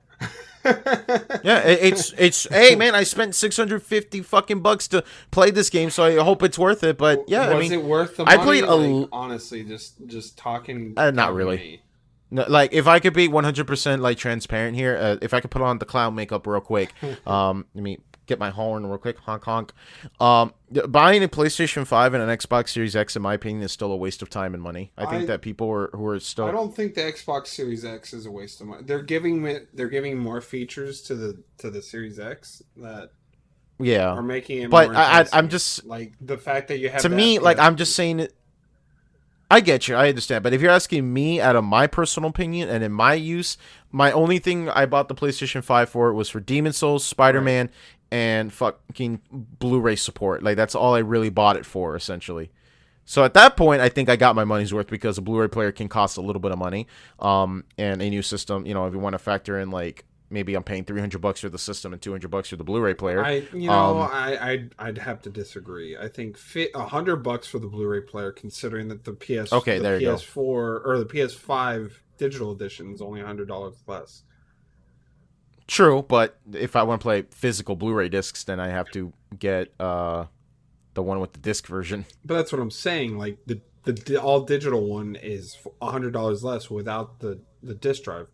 Yeah, it's hey man, I spent 650 fucking bucks to play this game, so I hope it's worth it. But yeah, I Was mean, it worth the I money? played Like honestly, just not talking to really. me. No, like if I could be 100% like transparent here, if I could put on the clown makeup real quick, let me get my horn real quick, honk honk. Buying a PlayStation 5 and an Xbox Series X, in my opinion, is still a waste of time and money. I think I that people who are I still, don't think the Xbox Series X is a waste of money. They're giving more features to the Series X that yeah, are making it more but I'm enticing. just, Like the fact that you have to the me, like FPS I'm just boost. saying it. I get you. I understand. But if you're asking me out of my personal opinion and in my use, my only thing I bought the PlayStation 5 for was for Demon Souls, Right. Spider-Man, and fucking Blu-ray support. Like that's all I really bought it for, essentially. So at that point, I think I got my money's worth, because a Blu-ray player can cost a little bit of money. And a new system, if you want to factor in like maybe I'm paying $300 for the system and $200 for the Blu-ray player. I'd have to disagree. I think $100 for the Blu-ray player, considering that Okay, the there you go. PS4 or the PS5 digital edition is only $100 less. True, but if I want to play physical Blu-ray discs, then I have to get the one with the disc version. But that's what I'm saying. Like the all digital one is $100 less without the disc drive.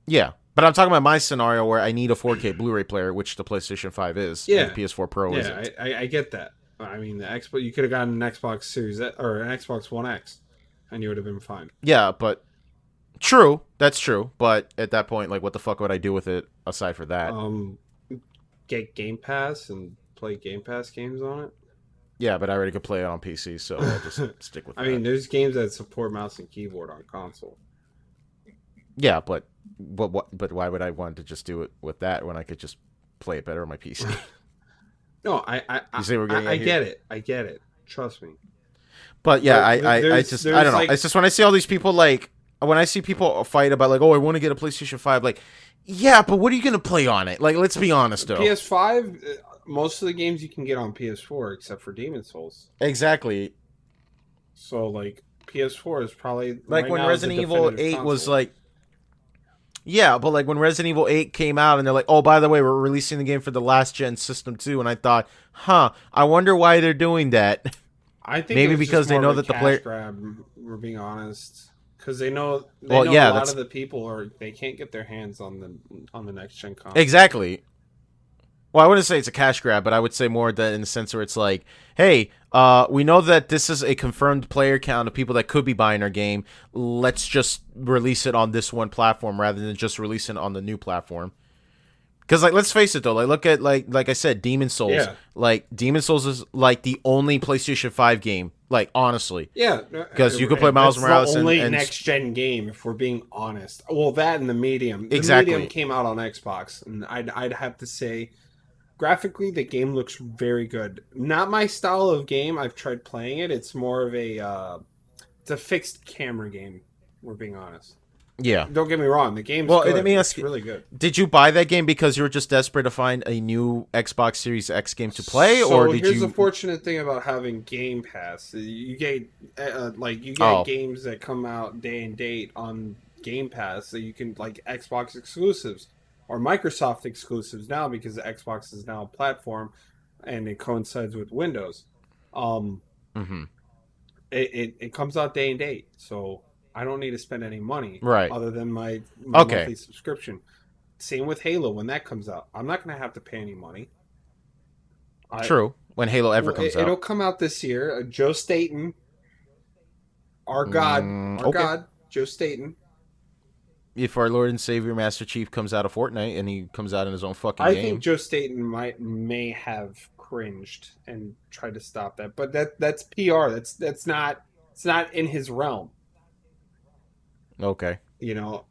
Yeah, but I'm talking about my scenario where I need a 4K Blu-ray player, which the PlayStation 5 is, and Yeah, the PS4 Pro yeah, isn't. I get that. I mean, the Xbox, you could have gotten an Xbox Series or an Xbox One X, and you would have been fine. Yeah, but true, that's true. But at that point, like, what the fuck would I do with it aside for that? Get Game Pass and play Game Pass games on it. Yeah, but I already could play it on PC, so I'll just stick with I that. mean, there's games that support mouse and keyboard on console. Yeah, but why would I want to just do it with that when I could just play it better on my PC? No, I You see what we're getting at here? get it. I get it. Trust me. But yeah, But I don't know. like It's just when I see all these people, like, when I see people fight about like, oh, I want to get a PlayStation 5, like, yeah, but what are you gonna play on it? Like, let's be honest though. PS5. Most of the games you can get on PS4 except for Demon Souls. Exactly. So like PS4 is probably Like right when now is the Resident Evil definitive 8 was console. like, yeah, but like when Resident Evil 8 came out and they're like, oh, by the way, we're releasing the game for the last gen system too. And I thought, huh, I wonder why they're doing that. I think it Maybe was just because they more of know a that the cash player. grab. We're being honest, because they Well, know a yeah, lot that's of the people they can't get their hands on the next gen console. exactly. Well, I wouldn't say it's a cash grab, but I would say more that in the sense where it's like, hey, we know that this is a confirmed player count of people that could be buying our game. Let's just release it on this one platform rather than just releasing it on the new platform. Because like, let's face it though, like look at like I said, Demon Souls. Yeah, Like Demon Souls is like the only PlayStation 5 game. Like honestly, yeah, because you could play Miles that's the Morales only and next gen game. If we're being honest, well, that and the medium. The medium exactly, came out on Xbox, and I'd have to say, graphically, the game looks very good. Not my style of game. I've tried playing it. It's more of it's a fixed camera game. We're being honest. yeah. Don't get me wrong. The game's Well, let good. me ask It's you: really good. did you buy that game because you were just desperate to find a new Xbox Series X game to play, So or did here's the you? fortunate thing about having Game Pass. You get Oh, games that come out day and date on Game Pass, so you can like Xbox exclusives or Microsoft exclusives now because the Xbox is now a platform and it coincides with Windows. Um, mm-hmm. it comes out day and date, so I don't need to spend any money Right. other than my Okay. monthly subscription. Same with Halo when that comes out. I'm not going to have to pay any money. I True. When Halo ever Well, comes it'll out. come out this year. Joe Staten, our Okay. God, Joe Staten. If our Lord and Savior Master Chief comes out of Fortnite and he comes out in his own fucking I think game. Joe Staten may have cringed and tried to stop that, but that's PR. That's not it's not in his realm. Okay. You know,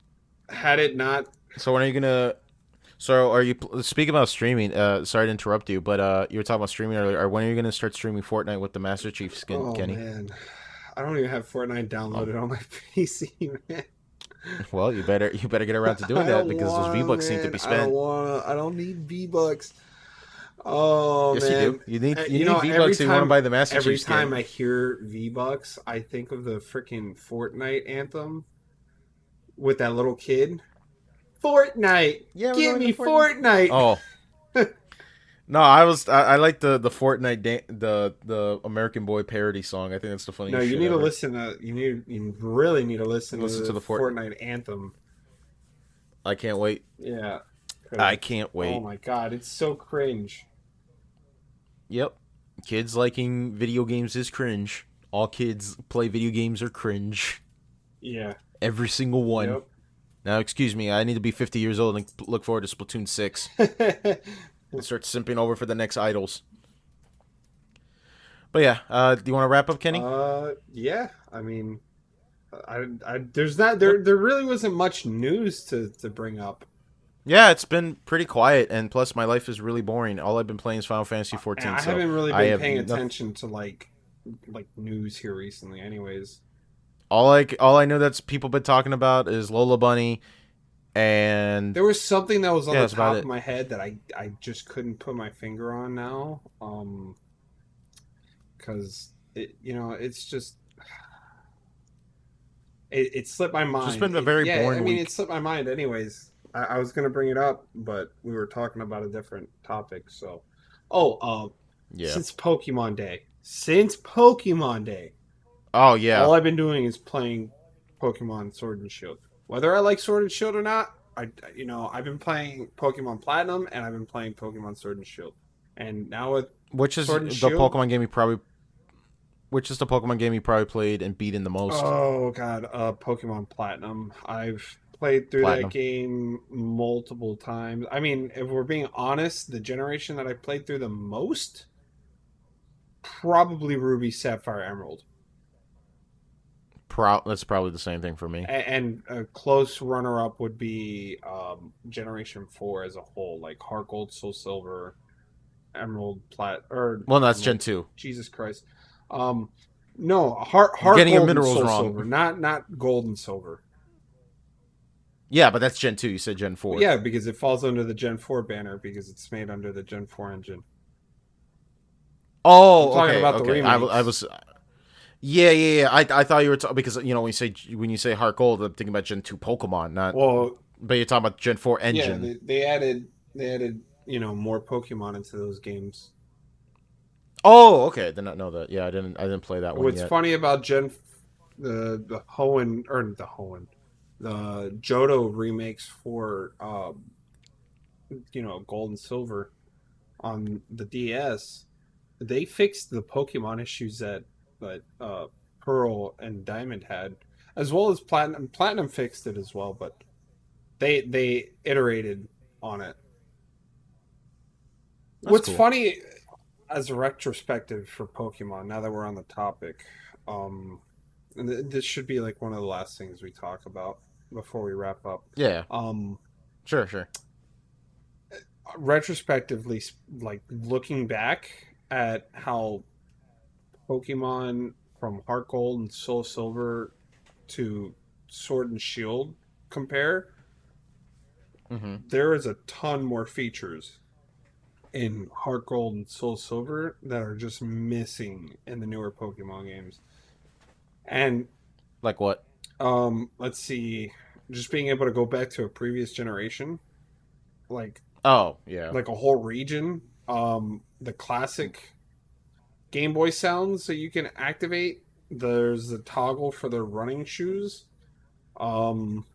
had it not. So when are you gonna? So are you speaking about streaming? Sorry to interrupt you, but you were talking about streaming earlier. Or when are you gonna start streaming Fortnite with the Master Chief skin, Oh Kenny? man, I don't even have Fortnite Oh, downloaded on my PC, man. well, you better get around to doing I that don't because those V want, Bucks seem to man. be spent. I don't need V Bucks. Oh Yes, you do. man, You need V Bucks if you want to buy the Master every Chief skin. time I hear V Bucks, I think of the freaking Fortnite anthem with that little kid. Fortnite, Yeah, we're give going to me Fortnite. Fortnite. Oh no, I like the Fortnite the American Boy parody song. I think that's the No, funniest you shit need to ever. listen to you really need to listen to Listen to the the Fortnite anthem. I can't wait. Yeah, I 'cause- can't oh wait. my god, it's so cringe. Yep. Kids liking video games is cringe. All kids play video games are cringe. Yeah, Every single one. yep. Now, excuse me, I need to be 50 years old and look forward to Splatoon 6 and start simping over for the next idols. But yeah, do you want to wrap up, Kenny? Yeah. I mean, there's not there really wasn't much news to bring up. Yeah, it's been pretty quiet, and plus my life is really boring. All I've been playing is Final Fantasy And 14, I so haven't really I been have paying nothing. attention to like news here recently. Anyways, All I know that's people been talking about is Lola Bunny, and there was something that was on yeah, the that's about top of it. my head that I just couldn't put my finger on now. Because it's just it slipped my It's just mind. been a very Yeah, I boring mean, week. it slipped my mind. Anyways, I was gonna bring it up, but we were talking about a different topic. So, oh, Yeah. since Pokemon Day, Oh yeah. all I've been doing is playing Pokemon Sword and Shield. Whether I like Sword and Shield or not, I've been playing Pokemon Platinum and I've been playing Pokemon Sword and Shield. And now with Which is Sword and the Shield, Pokemon game you probably Which is the Pokemon game you probably played and beaten the most? oh god, Pokemon Platinum. I've played through that Platinum. game multiple times. I mean, if we're being honest, the generation that I played through the most, probably Ruby, Sapphire, Emerald. That's probably the same thing for me. And a close runner-up would be Generation 4 as a whole, like Heart Gold, Soul Silver, Emerald, or Well, no, that's Emerald, Gen 2. Jesus Christ. No, Heart Getting your Gold and minerals Soul wrong. Silver, not Gold and Silver. Yeah, but that's Gen 2. You said Gen 4. Yeah, because it falls under the Gen 4 banner because it's made under the Gen 4 engine. Oh, I'm talking okay. about the Okay. remakes. I was Yeah. I thought you were talking because when you say Heart Gold, I'm thinking about Gen 2 Pokemon, not. Well, But you're talking about Gen 4 yeah, engine. they added more Pokemon into those games. Oh, okay. I did not know that. Yeah, I didn't play that one What's yet. funny about the Hoenn or the Hoenn, the Johto remakes for Gold and Silver on the DS, they fixed the Pokemon issues that Pearl and Diamond had, as well as Platinum. Platinum fixed it as well, but they iterated on it. That's What's cool. funny as a retrospective for Pokemon, now that we're on the topic, and this should be like one of the last things we talk about before we wrap up. Yeah. Um, Sure. Retrospectively, like looking back at how Pokemon from Heart Gold and Soul Silver to Sword and Shield compare, Mm-hmm. there is a ton more features in Heart Gold and Soul Silver that are just missing in the newer Pokemon games. And Like what? let's see, just being able to go back to a previous generation, like Oh, yeah. a whole region, the classic Game Boy sounds that you can activate. There's a toggle for the running shoes. Um,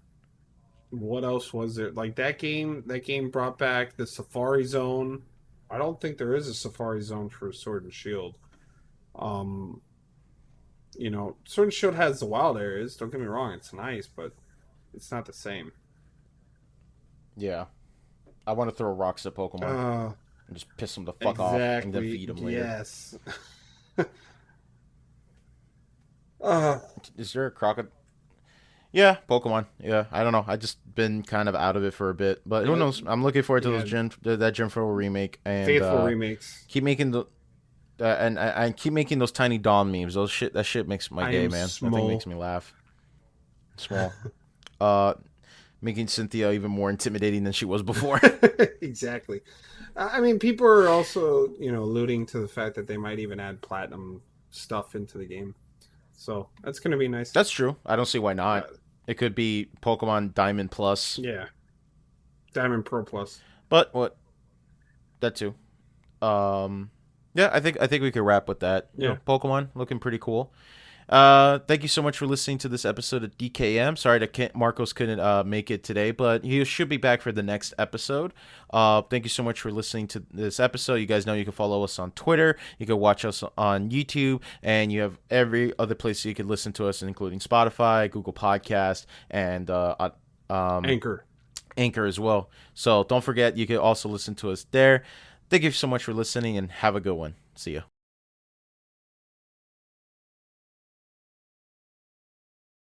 what else was there? Like that game brought back the Safari Zone. I don't think there is a Safari Zone for Sword and Shield. Um, Sword and Shield has the wild areas. Don't get me wrong, it's nice, but it's not the same. Yeah. I want to throw rocks at Pokemon Uh, and just piss them the fuck off and then exactly. feed them later. Yes. uh, Is there a crocodile? Yeah, Pokemon. Yeah, I don't know. I just been kind of out of it for a bit, but who yeah, knows? I'm looking forward to yeah. that Gen 4 remake and Faithful remakes. keep making the and I keep making those tiny Dawn memes. That shit makes my I day, am man. That thing small. makes me laugh. Small. Uh, Making Cynthia even more intimidating than she was before. Exactly. I mean, people are also, alluding to the fact that they might even add platinum stuff into the game. So that's going to be nice. That's true. I don't see why Uh, not. It could be Pokemon Diamond Plus, yeah. Diamond Pro Plus. but what that too. Um, yeah, I think we could wrap with that. Yeah. Pokemon looking pretty cool. Thank you so much for listening to this episode of DKM. Sorry that Marcos couldn't make it today, but he should be back for the next episode. Thank you so much for listening to this episode. You guys know you can follow us on Twitter, you can watch us on YouTube, and you have every other place you can listen to us, including Spotify, Google Podcast, and Anchor. Anchor as well. So don't forget, you can also listen to us there. Thank you so much for listening, and have a good one. See ya.